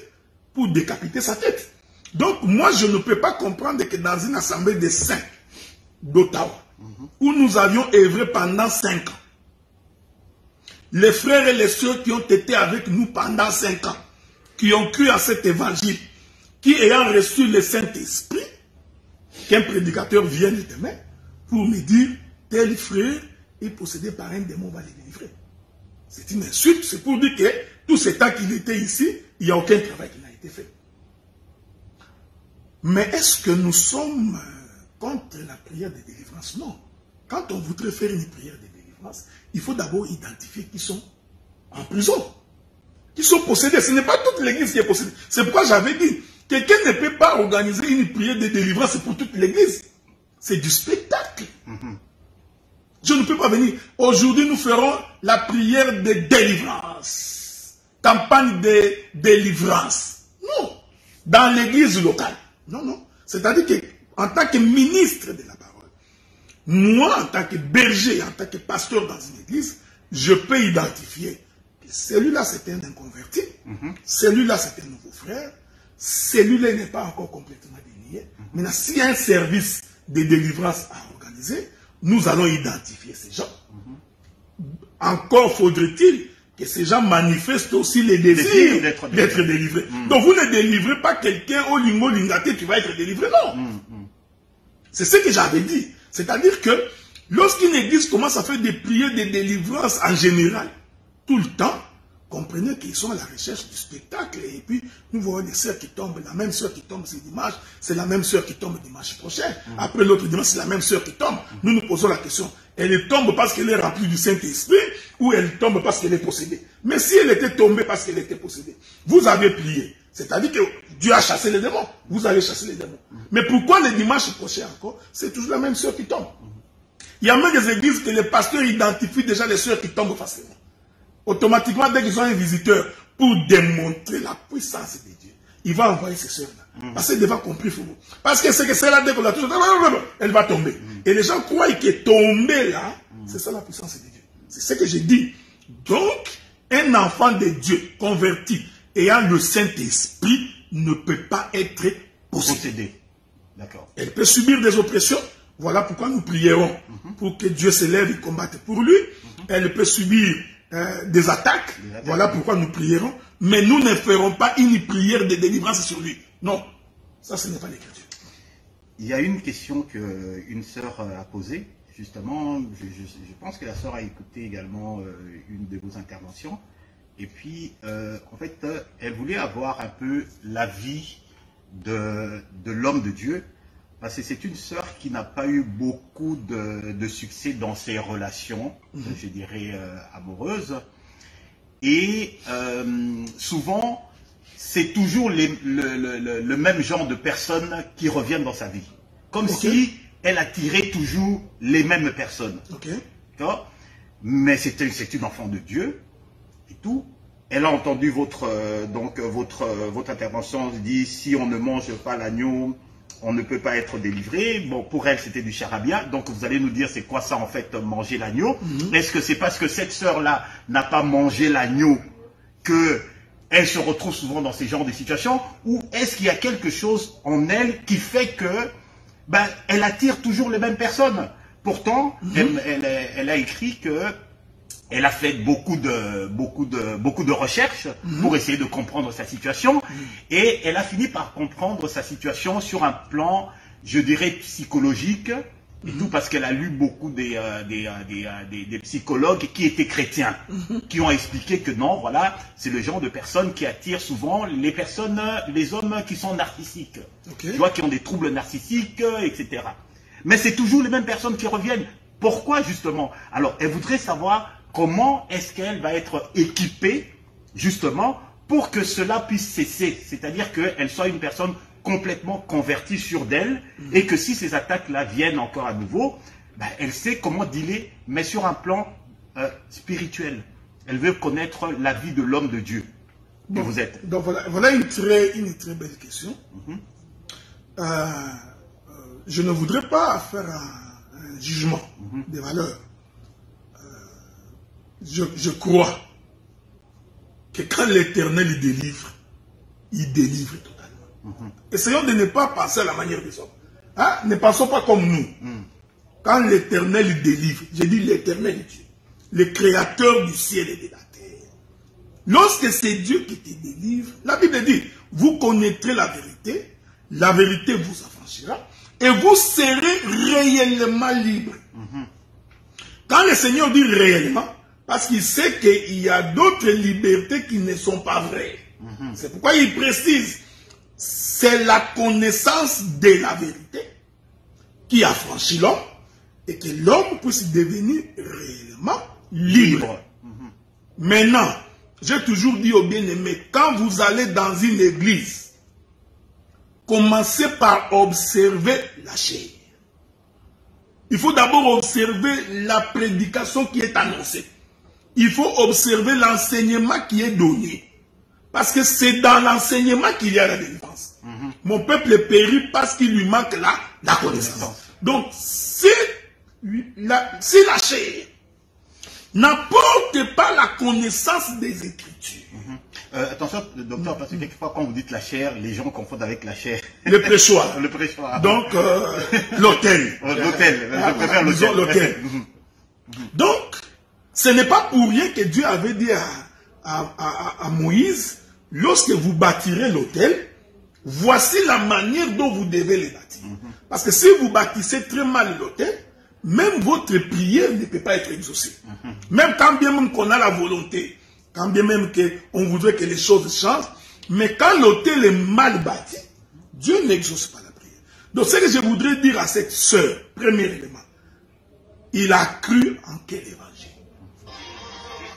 pour décapiter sa tête. Donc, moi, je ne peux pas comprendre que dans une assemblée des saints d'Ottawa, où nous avions œuvré pendant 5 ans, les frères et les sœurs qui ont été avec nous pendant 5 ans, qui ont cru à cet évangile, qui ayant reçu le Saint-Esprit, qu'un prédicateur vienne demain pour me dire, tel frère est possédé par un démon, va les délivrer. C'est une insulte, c'est pour dire que tout ce temps qu'il était ici, il n'y a aucun travail qui n'a été fait. Mais est-ce que nous sommes contre la prière de délivrance? Non. Quand on voudrait faire une prière de délivrance, il faut d'abord identifier qui sont en prison, qui sont possédés. Ce n'est pas toute l'église qui est possédée. C'est pourquoi j'avais dit, quelqu'un ne peut pas organiser une prière de délivrance pour toute l'église. C'est du spectacle. Je ne peux pas venir. Aujourd'hui, nous ferons la prière de délivrance. Campagne de délivrance. Non. Dans l'église locale. Non, non. C'est-à-dire qu'en tant que ministre de la parole, moi, en tant que berger, en tant que pasteur dans une église, je peux identifier que celui-là, c'est un inconverti. Celui-là, c'est un nouveau frère. Celui-là n'est pas encore complètement délié. Maintenant, s'il y a un service de délivrance à organiser, nous allons identifier ces gens. Encore faudrait-il que ces gens manifestent aussi les désirs d'être délivrés. Donc vous ne délivrez pas quelqu'un au lingo lingaté, tu vas être délivré, non. C'est ce que j'avais dit. C'est-à-dire que lorsqu'une église commence à faire des prières de délivrance en général, tout le temps, comprenez qu'ils sont à la recherche du spectacle. Et puis, nous voyons des sœurs qui tombent. La même sœur qui tombe ce dimanche, c'est la même sœur qui tombe dimanche prochain. Après l'autre dimanche, c'est la même sœur qui tombe. Nous nous posons la question. Elle tombe parce qu'elle est remplie du Saint-Esprit ou elle tombe parce qu'elle est possédée? Mais si elle était tombée parce qu'elle était possédée, vous avez prié. C'est-à-dire que Dieu a chassé les démons. Vous allez chasser les démons. Mais pourquoi le dimanche prochain encore, c'est toujours la même sœur qui tombe? Il y a même des églises que les pasteurs identifient déjà les sœurs qui tombent facilement. Automatiquement, dès qu'ils ont un visiteur, pour démontrer la puissance de Dieu, il va envoyer ces sœurs-là. Parce qu'elle devra compris pour vous. Parce que c'est que celle-là, dès qu'on la touche, elle va tomber. Et les gens croient que tomber là, c'est ça la puissance de Dieu. C'est ce que j'ai dit. Donc, un enfant de Dieu converti, ayant le Saint-Esprit, ne peut pas être possédé. D'accord. Elle peut subir des oppressions. Voilà pourquoi nous prierons. Pour que Dieu se lève et combatte pour lui. Elle peut subir des attaques. Voilà pourquoi nous prierons. Mais nous ne ferons pas une prière de délivrance sur lui. Non. Ça, ce n'est pas l'écriture. Il y a une question qu'une sœur a posée. Justement, je pense que la sœur a écouté également une de vos interventions. Et puis, en fait, elle voulait avoir un peu l'avis de l'homme de Dieu. Parce que c'est une sœur qui n'a pas eu beaucoup de succès dans ses relations, je dirais, amoureuses. Et souvent, c'est toujours le même genre de personnes qui reviennent dans sa vie. Comme si elle attirait toujours les mêmes personnes. Mais c'est une enfant de Dieu et tout. Elle a entendu votre intervention, elle dit si on ne mange pas l'agneau, on ne peut pas être délivré. Bon, pour elle, c'était du charabia. Donc, vous allez nous dire, c'est quoi ça, en fait, manger l'agneau? Est-ce que c'est parce que cette sœur-là n'a pas mangé l'agneau qu'elle se retrouve souvent dans ces genres de situations? Ou est-ce qu'il y a quelque chose en elle qui fait que, elle attire toujours les mêmes personnes? Pourtant, elle a écrit que elle a fait beaucoup de recherches pour essayer de comprendre sa situation et elle a fini par comprendre sa situation sur un plan, je dirais, psychologique et tout parce qu'elle a lu beaucoup des psychologues qui étaient chrétiens, qui ont expliqué que non, voilà, c'est le genre de personnes qui attirent souvent les hommes qui sont narcissiques, tu vois, qui ont des troubles narcissiques, etc. Mais c'est toujours les mêmes personnes qui reviennent. Pourquoi justement? Alors, elle voudrait savoir comment est-ce qu'elle va être équipée justement pour que cela puisse cesser. C'est-à-dire qu'elle soit une personne complètement convertie sur d'elle et que si ces attaques-là viennent encore à nouveau, ben, elle sait comment dealer, mais sur un plan spirituel. Elle veut connaître la vie de l'homme de Dieu que vous êtes. Donc voilà une très belle question. Je ne voudrais pas faire un jugement des valeurs. Je crois que quand l'Éternel délivre, il délivre totalement. Essayons de ne pas penser à la manière des hommes. Hein? Ne pensons pas comme nous. Quand l'Éternel délivre, j'ai dit l'Éternel Dieu, le créateur du ciel et de la terre. Lorsque c'est Dieu qui te délivre, la Bible dit, vous connaîtrez la vérité vous affranchira, et vous serez réellement libre. Quand le Seigneur dit réellement, parce qu'il sait qu'il y a d'autres libertés qui ne sont pas vraies. C'est pourquoi il précise, c'est la connaissance de la vérité qui affranchit l'homme, et que l'homme puisse devenir réellement libre. Maintenant, j'ai toujours dit aux bien-aimés, quand vous allez dans une église, commencez par observer la chair. Il faut d'abord observer la prédication qui est annoncée. Il faut observer l'enseignement qui est donné. Parce que c'est dans l'enseignement qu'il y a la délivrance. Mon peuple périt parce qu'il lui manque la connaissance. Donc, si la chair n'apporte pas la connaissance des Écritures. Attention, docteur, parce que quelquefois, quand vous dites la chair, les gens confondent avec la chair. Le prêchoir. Le prêchoir. Donc, l'autel. L'autel. Je préfère l'autel. Donc, ce n'est pas pour rien que Dieu avait dit à Moïse, lorsque vous bâtirez l'autel, voici la manière dont vous devez le bâtir. Parce que si vous bâtissez très mal l'autel, même votre prière ne peut pas être exaucée. Même quand bien même qu'on a la volonté, quand bien même qu'on voudrait que les choses changent, mais quand l'autel est mal bâti, Dieu n'exauce pas la prière. Donc ce que je voudrais dire à cette sœur, premier élément, il a cru en quel évangile? Vous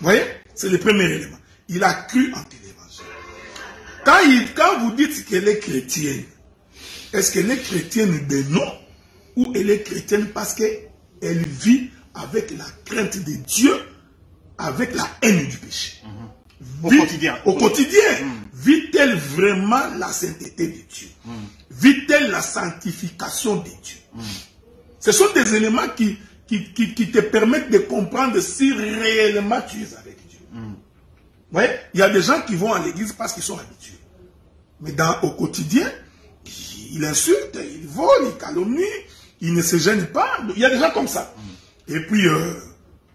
voyez? C'est le premier élément. Il a cru en quel évangile? Quand vous dites qu'elle est chrétienne, est-ce qu'elle est chrétienne de nom ou elle est chrétienne parce qu'elle vit avec la crainte de Dieu, avec la haine du péché? Au quotidien. Au quotidien. Vit-elle vraiment la sainteté de Dieu? Vit-elle la sanctification de Dieu? Ce sont des éléments qui te permettent de comprendre si réellement tu es avec Dieu. Vous voyez, il y a des gens qui vont à l'église parce qu'ils sont habitués. Mais au quotidien, il insulte, il vole, il calomnie, il ne se gêne pas. Il y a des gens comme ça. Et puis,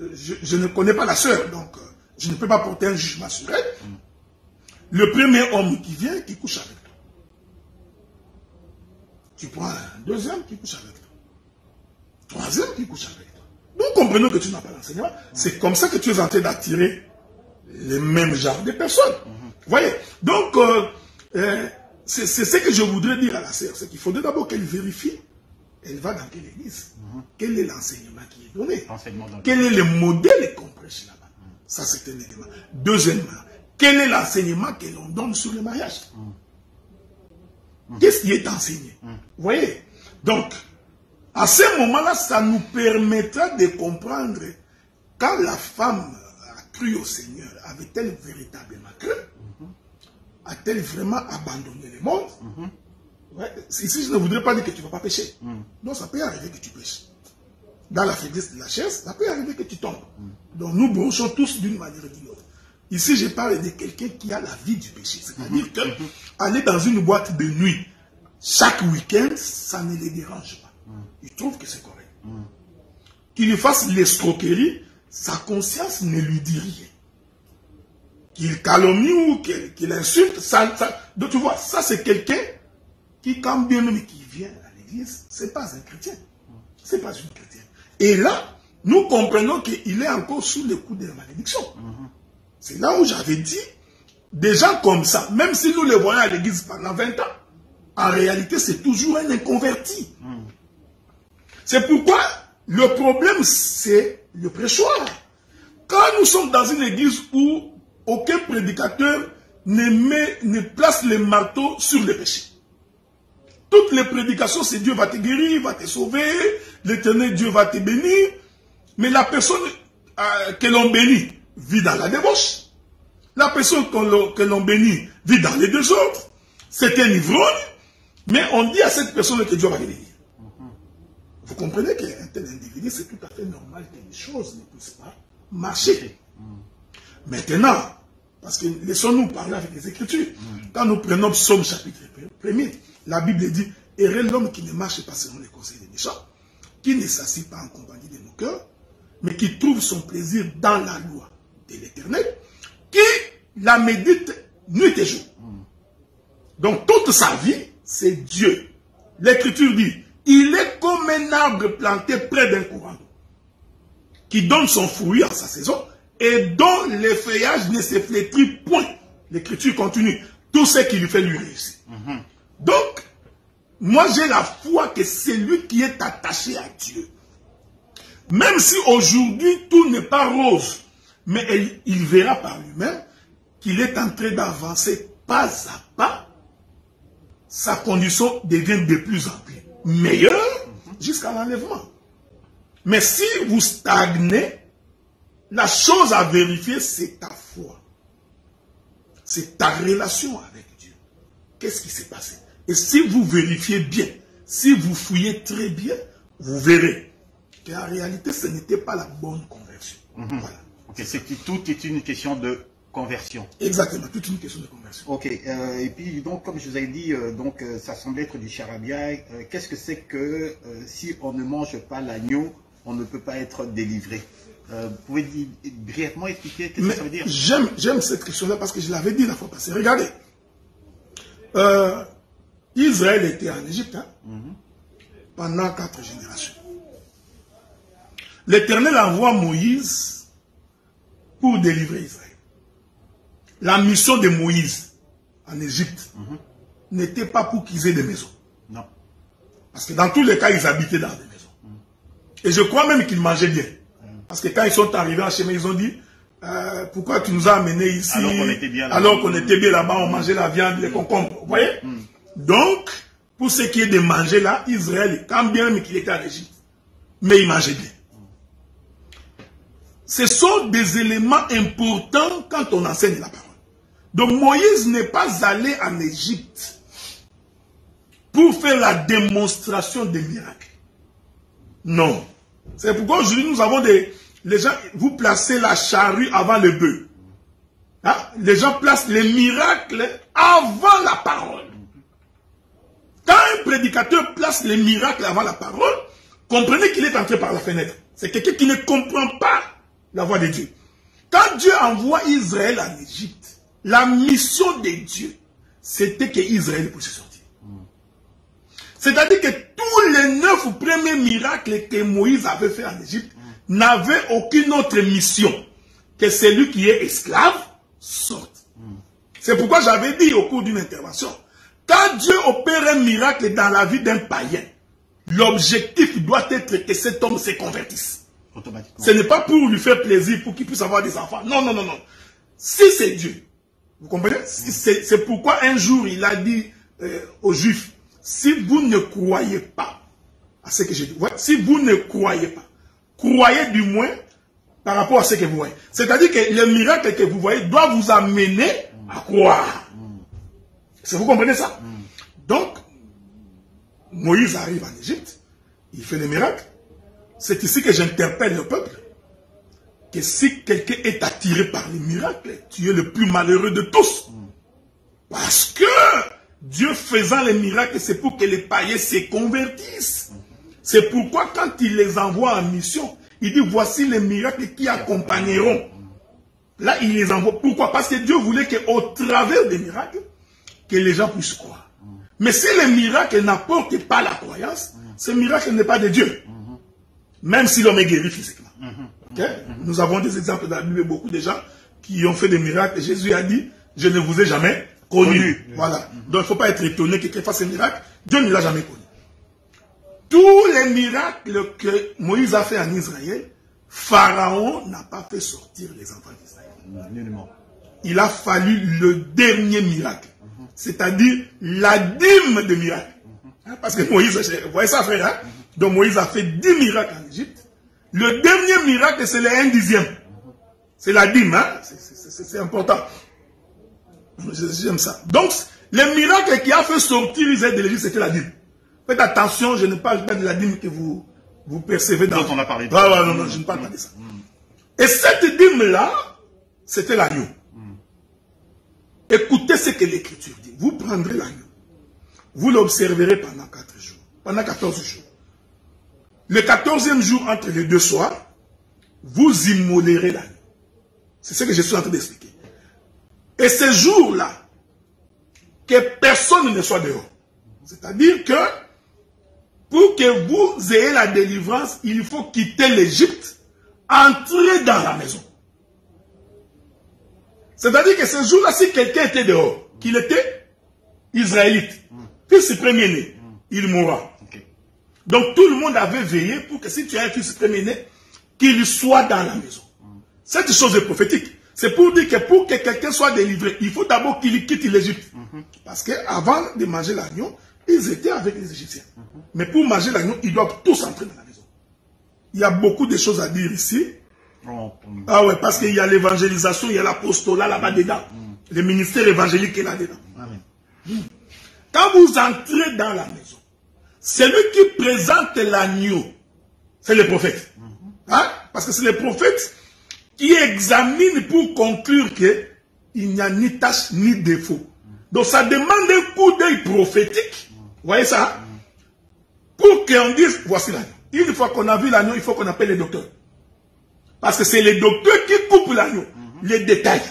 je ne connais pas la sœur, donc je ne peux pas porter un jugement sur elle. Le premier homme qui vient, qui couche avec toi. Tu prends un deuxième qui couche avec toi. Troisième qui couche avec toi. Nous comprenons que tu n'as pas l'enseignement. C'est comme ça que tu es en train d'attirer les mêmes genres de personnes. Vous voyez? Donc, c'est ce que je voudrais dire à la sœur. C'est qu'il faudrait d'abord qu'elle vérifie. Elle va dans quelle église? Quel est l'enseignement qui est donné? Quel est le modèle qu'on prêche là-bas? Ça, c'est un élément. Deuxièmement, quel est l'enseignement que l'on donne sur le mariage? Qu'est-ce qui est enseigné? Vous voyez? Donc, à ce moment-là, ça nous permettra de comprendre quand la femme a cru au Seigneur, avait-elle véritablement cru? A-t-elle vraiment abandonné le monde? Ouais. Ici, je ne voudrais pas dire que tu ne vas pas pécher. Donc, ça peut arriver que tu pêches. Dans la faiblesse de la chair, ça peut arriver que tu tombes. Donc, nous bronchons tous d'une manière ou d'une autre. Ici, je parle de quelqu'un qui a la vie du péché. C'est-à-dire qu'aller dans une boîte de nuit chaque week-end, ça ne les dérange pas. Il trouve que c'est correct. Qu'il fasse l'escroquerie, sa conscience ne lui dit rien. Qu'il calomnie ou qu'il insulte, donc tu vois, ça c'est quelqu'un qui, quand bien même qui vient à l'église, ce n'est pas un chrétien. Ce n'est pas une chrétienne. Et là, nous comprenons qu'il est encore sous le coup de la malédiction. C'est là où j'avais dit, des gens comme ça, même si nous les voyons à l'église pendant 20 ans, en réalité, c'est toujours un inconverti. C'est pourquoi Le problème, c'est le prêchoir. Quand nous sommes dans une église où aucun prédicateur ne place le marteau sur le péché. Toutes les prédications, c'est Dieu va te guérir, va te sauver, l'Éternel Dieu va te bénir. Mais la personne que l'on bénit vit dans la débauche. La personne que l'on bénit vit dans les désordres. C'est un ivrogne, mais on dit à cette personne que Dieu va le bénir. Vous comprenez qu'un tel individu, c'est tout à fait normal que les choses ne puissent pas marcher. Maintenant, parce que laissons-nous parler avec les Écritures. Quand nous prenons Psaume chapitre 1er, la Bible dit « Heureux l'homme qui ne marche pas selon les conseils des méchants, qui ne s'assied pas en compagnie de nos cœurs, mais qui trouve son plaisir dans la loi de l'Éternel, qui la médite nuit et jour. » Donc toute sa vie, c'est Dieu. L'Écriture dit « Il est comme un arbre planté près d'un courant d'eau, qui donne son fruit en sa saison, et dont les feuillages ne se flétrit point. » L'Écriture continue. Tout ce qui lui fait lui réussir. Donc, moi j'ai la foi que c'est lui qui est attaché à Dieu. Même si aujourd'hui tout n'est pas rose, mais il verra par lui-même qu'il est en train d'avancer pas à pas, sa condition devient de plus en plus meilleure jusqu'à l'enlèvement. Mais si vous stagnez, la chose à vérifier, c'est ta foi. C'est ta relation avec Dieu. Qu'est-ce qui s'est passé? Et si vous vérifiez bien, si vous fouillez très bien, vous verrez qu'en réalité, ce n'était pas la bonne conversion. Voilà. Okay, tout est une question de conversion. Exactement, toute une question de conversion. Ok, et puis donc, comme je vous ai dit, ça semble être du charabia. Qu'est-ce que c'est que si on ne mange pas l'agneau, on ne peut pas être délivré? Vous pouvez brièvement expliquer ce que ça veut dire? J'aime cette question-là parce que je l'avais dit la fois passée. Regardez, Israël était en Égypte pendant 4 générations. L'Éternel envoie Moïse pour délivrer Israël. La mission de Moïse en Égypte n'était pas pour qu'ils aient des maisons. Non. Parce que dans tous les cas, ils habitaient dans des maisons. Et je crois même qu'ils mangeaient bien. Parce que quand ils sont arrivés en chemin, ils ont dit pourquoi tu nous as amenés ici alors qu'on était bien là-bas, on mangeait la viande, les concombres. Vous voyez? Donc, pour ce qui est de manger là, Israël, quand bien même qu'il était en Égypte, mais il mangeait bien. Ce sont des éléments importants quand on enseigne la parole. Donc Moïse n'est pas allé en Égypte pour faire la démonstration des miracles. Non. C'est pourquoi aujourd'hui nous avons les gens, vous placez la charrue avant le bœuf. Hein? Les gens placent les miracles avant la parole. Quand un prédicateur place les miracles avant la parole, comprenez qu'il est entré par la fenêtre. C'est quelqu'un qui ne comprend pas la voix de Dieu. Quand Dieu envoie Israël en Égypte, la mission de Dieu, c'était que Israël puisse sortir. C'est-à-dire que tous les 9 premiers miracles que Moïse avait fait en Égypte n'avaient aucune autre mission que celui qui est esclave sorte. C'est pourquoi j'avais dit au cours d'une intervention, quand Dieu opère un miracle dans la vie d'un païen, l'objectif doit être que cet homme se convertisse. Ce n'est pas pour lui faire plaisir, pour qu'il puisse avoir des enfants. Non, non, non, non. Si c'est Dieu, vous comprenez? C'est pourquoi un jour il a dit aux Juifs, si vous ne croyez pas à ce que je dis, si vous ne croyez pas, croyez du moins par rapport à ce que vous voyez. C'est-à-dire que le miracle que vous voyez doit vous amener à croire. Vous comprenez ça? Donc, Moïse arrive en Égypte, il fait des miracles. C'est ici que j'interpelle le peuple. Que si quelqu'un est attiré par les miracles, tu es le plus malheureux de tous. Parce que Dieu faisant les miracles, c'est pour que les païens se convertissent. C'est pourquoi quand il les envoie en mission, il dit voici les miracles qui accompagneront. Là, il les envoie. Pourquoi? Parce que Dieu voulait qu'au travers des miracles, que les gens puissent croire. Mais si les miracles n'apportent pas la croyance, ce miracle n'est pas de Dieu. Même si l'homme est guéri physiquement. Okay? Nous avons des exemples dans la Bible, beaucoup de gens qui ont fait des miracles. Jésus a dit, je ne vous ai jamais connu. Voilà. Donc il ne faut pas être étonné que quelqu'un fasse un miracle. Dieu ne l'a jamais connu. tous les miracles que Moïse a fait en Israël, Pharaon n'a pas fait sortir les enfants d'Israël. Nullement. Il a fallu le dernier miracle, c'est-à-dire la dîme de miracle. Parce que Moïse, vous voyez ça frère, hein? Donc Moïse a fait 10 miracles en Égypte. Le dernier miracle, c'est le 1/10. C'est la dîme, hein? C'est important. J'aime ça. Donc, le miracle qui a fait sortir Israël de l'Égypte, c'était la dîme. Faites attention, je ne parle pas de la dîme que vous percevez dans... Donc on a parlé de non, je ne parle pas de ça. Et cette dîme-là, c'était l'agneau. Écoutez ce que l'Écriture dit. Vous prendrez l'agneau. Vous l'observerez pendant 4 jours. Pendant 14 jours. Le 14e jour, entre les 2 soirs, vous immolerez l'agneau. C'est ce que je suis en train d'expliquer. Et ce jour-là, que personne ne soit dehors. C'est-à-dire que, pour que vous ayez la délivrance, il faut quitter l'Égypte, entrer dans la maison. C'est-à-dire que ce jour-là, si quelqu'un était dehors, qu'il était israélite, fils premier-né, il mourra. Okay. Donc tout le monde avait veillé pour que si tu as un fils premier-né, qu'il soit dans la maison. Cette chose est prophétique. C'est pour dire que pour que quelqu'un soit délivré, il faut d'abord qu'il quitte l'Égypte. Parce qu'avant de manger l'agneau, ils étaient avec les Égyptiens. Mais pour manger l'agneau, ils doivent tous entrer dans la maison. Il y a beaucoup de choses à dire ici. Ah ouais, parce qu'il y a l'évangélisation, il y a l'apostolat là-bas dedans. Le ministère évangélique est là-dedans. Quand vous entrez dans la maison, celui qui présente l'agneau, c'est le prophète. Hein? Parce que c'est le prophète qui examine pour conclure qu'il n'y a ni tâche ni défaut. Donc ça demande un coup d'œil prophétique. Vous voyez ça? Pour qu'on dise, voici l'agneau. Une fois qu'on a vu l'agneau, il faut qu'on appelle les docteurs. Parce que c'est les docteurs qui coupent l'agneau. Les détails.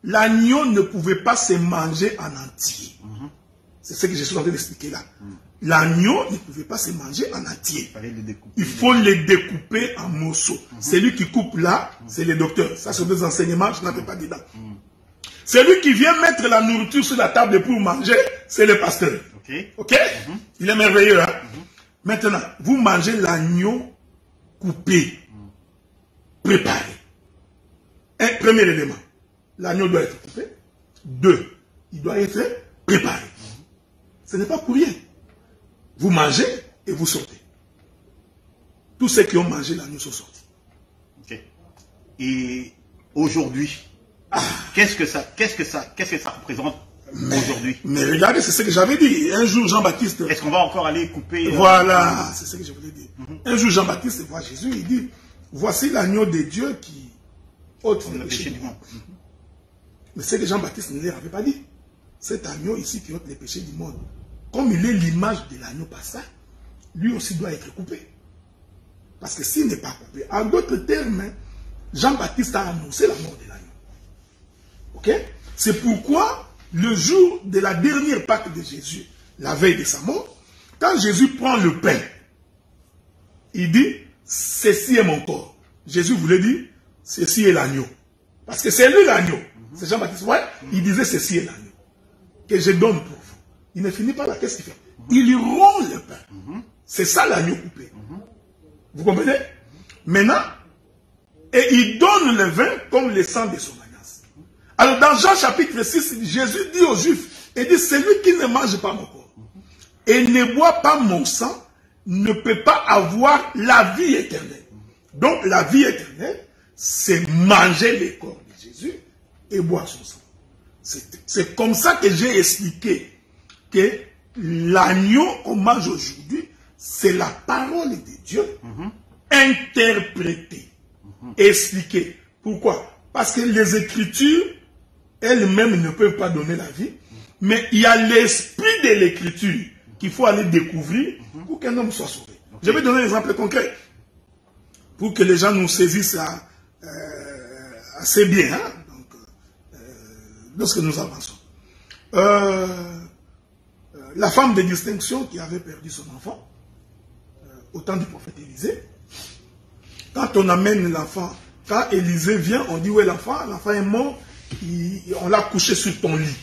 L'agneau ne pouvait pas se manger en entier. C'est ce que je suis en train d'expliquer là. L'agneau ne pouvait pas se manger en entier. Il faut les découper en morceaux. Celui qui coupe là, c'est les docteurs. Ça, c'est des enseignements, je n'en fais pas dedans. Celui qui vient mettre la nourriture sur la table pour manger, c'est le pasteur. Ok? Il est merveilleux. Hein? Maintenant, vous mangez l'agneau coupé, préparé. Un premier élément. L'agneau doit être coupé. 2, il doit être préparé. Ce n'est pas pour rien. Vous mangez et vous sortez. Tous ceux qui ont mangé l'agneau sont sortis. Okay. Et aujourd'hui, qu'est-ce que ça représente aujourd'hui? Mais regardez, c'est ce que j'avais dit. Un jour, Jean-Baptiste... Est-ce qu'on va encore aller couper... Voilà, c'est ce que je voulais dire. Un jour, Jean-Baptiste voit Jésus, il dit, voici l'agneau de Dieu qui ôte le péché du monde. Mais c'est que Jean-Baptiste ne leur avait pas dit. Cet agneau ici qui ôte les péchés du monde, comme il est l'image de l'agneau passant, lui aussi doit être coupé. Parce que s'il n'est pas coupé, en d'autres termes, Jean-Baptiste a annoncé la mort de l'agneau. Ok? C'est pourquoi, le jour de la dernière Pâque de Jésus, la veille de sa mort, quand Jésus prend le pain, il dit, ceci est mon corps. Jésus voulait dire, ceci est l'agneau. Parce que c'est lui l'agneau. C'est Jean-Baptiste. Ouais, il disait, ceci est l'agneau que je donne pour vous. Il ne finit pas là, qu'est-ce qu'il fait? Il rompt le pain. C'est ça l'agneau coupé. Vous comprenez? Maintenant, et il donne le vin comme le sang de son alliance. Alors dans Jean chapitre 6, Jésus dit aux Juifs, il dit, celui qui ne mange pas mon corps et ne boit pas mon sang ne peut pas avoir la vie éternelle. Donc la vie éternelle, c'est manger le corps de Jésus et boire son sang. C'est comme ça que j'ai expliqué que l'agneau qu'on mange aujourd'hui, c'est la parole de Dieu interprétée, expliquée. Pourquoi? Parce que les Écritures elles-mêmes ne peuvent pas donner la vie, mais il y a l'esprit de l'Écriture qu'il faut aller découvrir pour qu'un homme soit sauvé. Je vais donner un exemple concret pour que les gens nous saisissent assez bien. Hein? Lorsque nous avançons. La femme de distinction qui avait perdu son enfant, au temps du prophète Élisée, quand on amène l'enfant, quand Élisée vient, on dit où est l'enfant? L'enfant est mort, on l'a couché sur ton lit.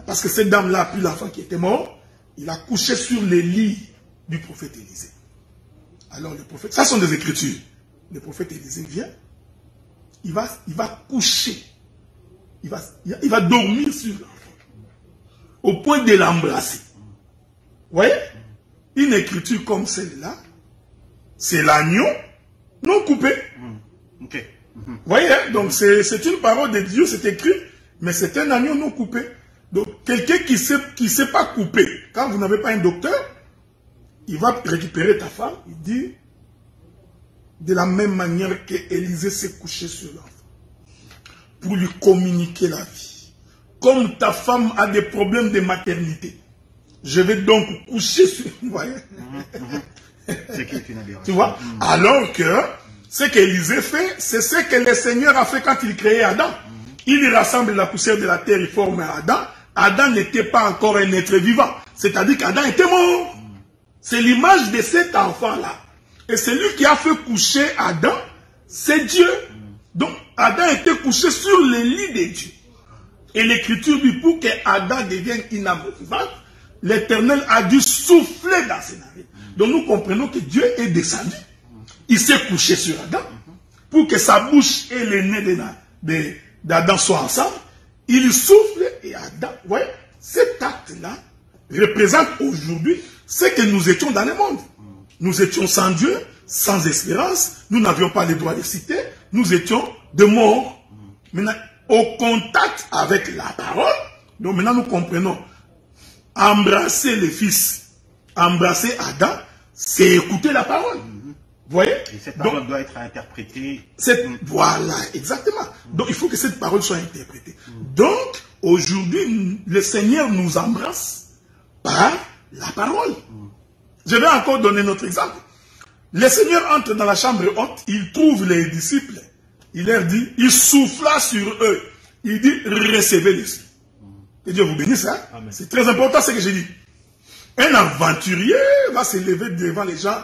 Parce que cette dame-là a pris l'enfant qui était mort, il a couché sur les lits du prophète Élisée. Alors le prophète, ça sont des écritures. Le prophète Élisée vient, il va coucher, il va dormir sur l'enfant, au point de l'embrasser. Vous voyez? Une écriture comme celle-là, c'est l'agneau non coupé. Ok. Vous voyez? Donc c'est une parole de Dieu, c'est écrit, mais c'est un agneau non coupé. Donc quelqu'un qui sait pas couper, quand vous n'avez pas un docteur, il va récupérer ta femme, il dit, de la même manière que Élisée s'est couché sur l'enfant, pour lui communiquer la vie. Comme ta femme a des problèmes de maternité, je vais donc coucher sur... Vous voyez? Tu vois? Alors que ce qu'Élisée fait, c'est ce que le Seigneur a fait quand il créait Adam. Il rassemble la poussière de la terre, il forme Adam. Adam n'était pas encore un être vivant. C'est-à-dire qu'Adam était mort. C'est l'image de cet enfant-là. Et celui qui a fait coucher Adam, c'est Dieu. Donc, Adam était couché sur le lit de Dieu. Et l'écriture dit, pour que Adam devienne une âme vivante, l'Éternel a dû souffler dans ses narines. Donc, nous comprenons que Dieu est descendu. Il s'est couché sur Adam pour que sa bouche et le nez d'Adam soient ensemble. Il souffle et Adam, vous voyez, cet acte-là représente aujourd'hui ce que nous étions dans le monde. Nous étions sans Dieu, sans espérance, nous n'avions pas le droit de citer, nous étions de morts. Maintenant, au contact avec la parole, donc maintenant nous comprenons, embrasser le Fils, embrasser Adam, c'est écouter la parole. Vous voyez? Et cette parole doit être interprétée. Voilà, exactement. Donc il faut que cette parole soit interprétée. Donc, aujourd'hui, le Seigneur nous embrasse par la parole. Je vais encore donner notre exemple. Le Seigneur entre dans la chambre haute, il trouve les disciples, il leur dit, il souffla sur eux, il dit, recevez l'Esprit. Que Dieu vous bénisse, hein? C'est très important ce que j'ai dit. Un aventurier va se lever devant les gens,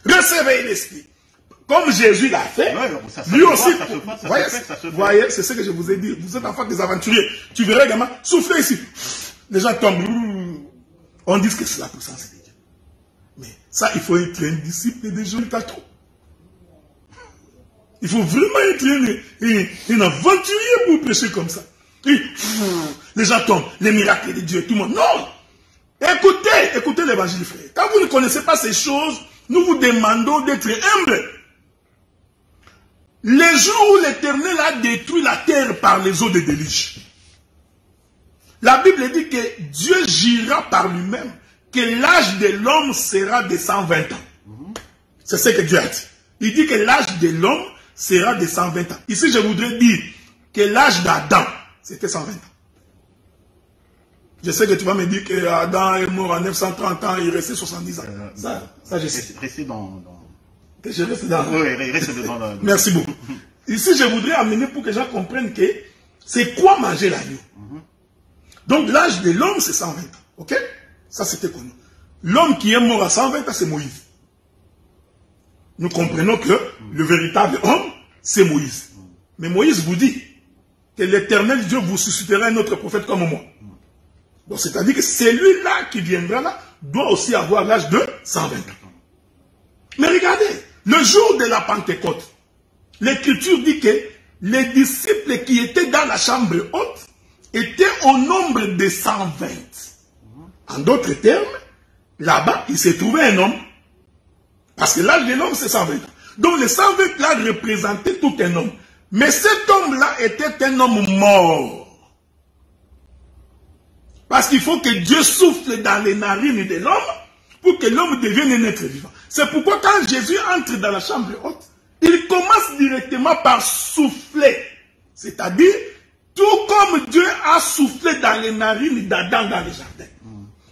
recevez l'Esprit. Comme Jésus l'a fait, lui aussi, vous voyez, c'est ce que je vous ai dit, vous êtes enfant des aventuriers, tu verras également, soufflez ici, les gens tombent, on dit que c'est la puissance de Dieu. Mais ça, il faut être un disciple de Jésus trop. Il faut vraiment être un aventurier pour prêcher comme ça. Et, les gens tombent, les miracles de Dieu, tout le monde. Non! Écoutez l'évangile, frère. Quand vous ne connaissez pas ces choses, nous vous demandons d'être humbles. Les jours où l'Éternel a détruit la terre par les eaux de déluge, la Bible dit que Dieu jura par lui-même que l'âge de l'homme sera de 120 ans. C'est ce que Dieu a dit. Il dit que l'âge de l'homme sera de 120 ans. Ici, je voudrais dire que l'âge d'Adam, c'était 120 ans. Je sais que tu vas me dire que Adam est mort à 930 ans, il restait 70 ans. Ça je sais. Restez dans... Je reste dans... Oui, restez dans... Merci beaucoup. Ici, je voudrais amener pour que les gens comprennent que c'est quoi manger l'agneau. Donc, l'âge de l'homme, c'est 120 ans. Ok? Ça, c'était connu. L'homme qui est mort à 120 ans, c'est Moïse. Nous comprenons que le véritable homme, c'est Moïse. Mais Moïse vous dit que l'Éternel Dieu vous suscitera un autre prophète comme moi. Donc, c'est-à-dire que celui-là qui viendra là doit aussi avoir l'âge de 120 ans. Mais regardez, le jour de la Pentecôte, l'Écriture dit que les disciples qui étaient dans la chambre haute étaient au nombre de 120. En d'autres termes, là-bas, il s'est trouvé un homme. Parce que l'âge de l'homme, c'est 120 ans. Donc, les 120 là représentaient tout un homme. Mais cet homme-là était un homme mort. Parce qu'il faut que Dieu souffle dans les narines de l'homme pour que l'homme devienne un être vivant. C'est pourquoi quand Jésus entre dans la chambre haute, il commence directement par souffler. C'est-à-dire, tout comme Dieu a soufflé dans les narines d'Adam dans le jardin.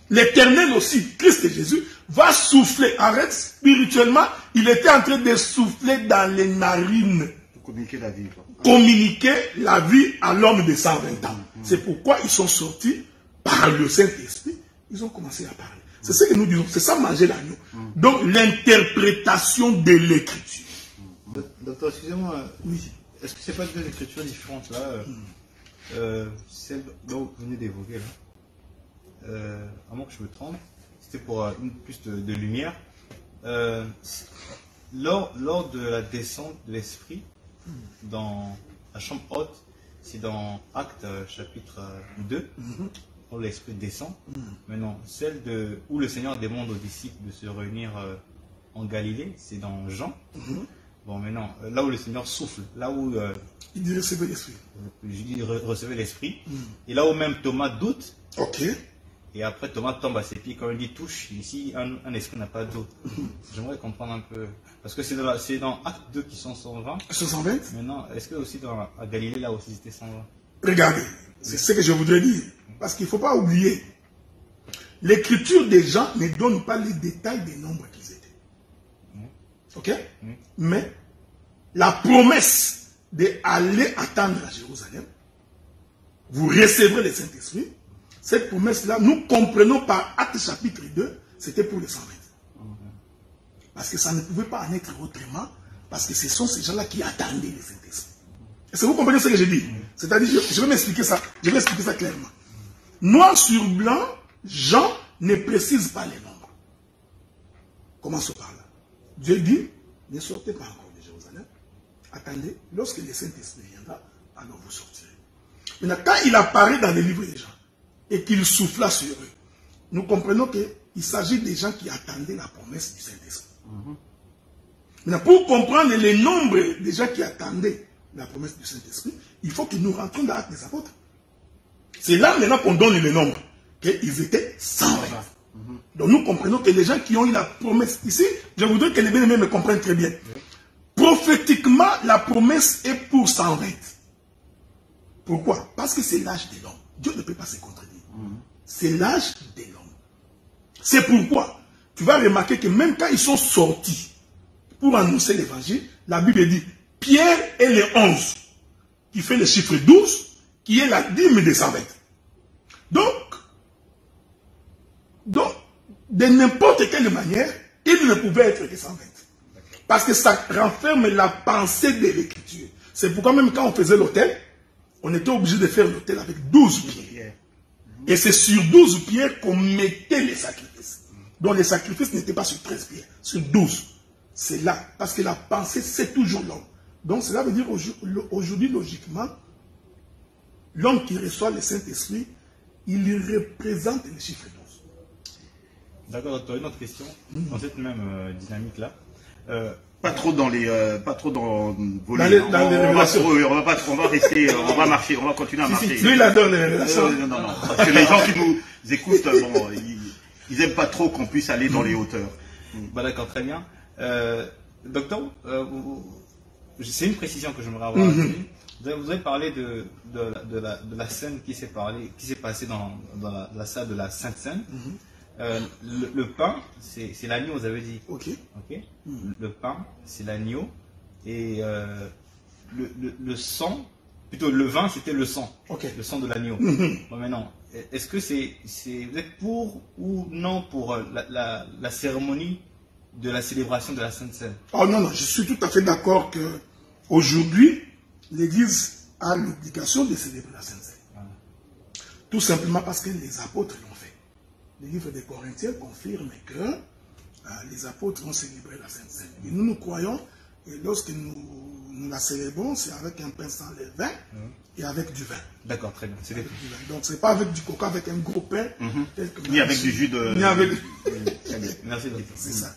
L'Éternel aussi, Christ Jésus, va souffler. Arrête, spirituellement, il était en train de souffler dans les narines. Communiquer la vie. Communiquer la vie à l'homme de 120 ans. C'est pourquoi ils sont sortis par le Saint-Esprit. Ils ont commencé à parler. C'est ce que nous disons. C'est ça manger l'agneau. Donc l'interprétation de l'écriture. Docteur, excusez-moi. Oui. Est-ce que ce n'est pas deux écritures différentes là celle dont vous venez d'évoquer là? à moins que je me trompe, c'était pour plus de lumière. Lors de la descente de l'esprit dans la chambre haute, c'est dans Actes chapitre 2, où l'esprit descend. Maintenant, celle où le Seigneur demande aux disciples de se réunir en Galilée, c'est dans Jean. Bon, maintenant, là où le Seigneur souffle, là où il dit recevez l'esprit. Recevez l'esprit. Et là où même Thomas doute. Ok. Et après, Thomas tombe à ses pieds quand il dit touche. Ici, un esprit n'a pas d'eau. J'aimerais comprendre un peu. Parce que c'est dans Acte 2 qui sont 120. 120. Maintenant, est-ce que aussi à Galilée, là aussi, c'était 120? Regardez, c'est ce que je voudrais dire. Parce qu'il ne faut pas oublier. L'écriture des gens ne donne pas les détails des nombres qu'ils étaient. Ok? Mais la promesse d'aller attendre à Jérusalem, vous recevrez le Saint-Esprit. Cette promesse-là, nous comprenons par Acte chapitre 2, c'était pour les 120. Parce que ça ne pouvait pas en être autrement, parce que ce sont ces gens-là qui attendaient le Saint-Esprit. Est-ce que vous comprenez ce que je dis? C'est-à-dire, je vais m'expliquer ça, clairement. Noir sur blanc, Jean ne précise pas les nombres. Commençons par là. Dieu dit, ne sortez pas encore de Jérusalem. Attendez, lorsque le Saint-Esprit viendra, alors vous sortirez. Maintenant, quand il apparaît dans les livres des gens, et qu'il souffla sur eux, nous comprenons qu'il s'agit des gens qui attendaient la promesse du Saint-Esprit. Maintenant, pour comprendre les nombres des gens qui attendaient la promesse du Saint-Esprit, il faut que nous rentrions dans l'Acte des Apôtres. C'est là maintenant qu'on donne les nombres, qu'ils étaient 120. Donc nous comprenons que les gens qui ont eu la promesse ici, je voudrais que les bien-aimés me comprennent très bien. Prophétiquement, la promesse est pour 120. Pourquoi? Parce que c'est l'âge de l'homme. Dieu ne peut pas se contredire. C'est l'âge de l'homme. C'est pourquoi tu vas remarquer que même quand ils sont sortis pour annoncer l'évangile, la Bible dit Pierre est le 11, qui fait le chiffre 12, qui est la dîme des 120. Donc, de n'importe quelle manière, il ne pouvait être que 120. Parce que ça renferme la pensée de l'écriture. C'est pourquoi même quand on faisait l'autel, on était obligé de faire l'autel avec 12 pierres. Et c'est sur 12 pierres qu'on mettait les sacrifices. Donc les sacrifices n'étaient pas sur 13 pierres, sur 12. C'est là, parce que la pensée, c'est toujours l'homme. Donc cela veut dire aujourd'hui, logiquement, l'homme qui reçoit le Saint-Esprit, il représente le chiffre 12. D'accord, tu as une autre question dans cette même dynamique-là. Pas trop dans les, vos livres. On va rester, on va marcher, on va continuer à marcher. Lui, il adore les révélations. Non. Parce que les gens qui nous écoutent, bon, ils aiment pas trop qu'on puisse aller dans les hauteurs. Bah d'accord, très bien. Docteur, c'est une précision que j'aimerais avoir. Vous avez parlé de la scène qui s'est passée dans la salle de la Sainte Seine. Le pain, c'est l'agneau, vous avez dit. Ok. Le pain, c'est l'agneau. Et le sang, plutôt le vin, c'était le sang. Le sang de l'agneau. Bon, maintenant, est-ce que vous êtes pour ou non pour la cérémonie de la célébration de la Sainte Seine? Oh non, je suis tout à fait d'accord que aujourd'hui, l'Église a l'obligation de célébrer la Sainte Seine. Tout simplement parce que les apôtres l'ont fait. Le livre des Corinthiens confirme que les apôtres vont célébrer la Sainte Seine. Et nous croyons, et lorsque nous la célébrons, c'est avec un pain sans levain et avec du vin. D'accord, très bien. Donc ce n'est pas avec du coca, avec un gros pain. Ni avec du jus de... Ni avec... Merci, c'est ça.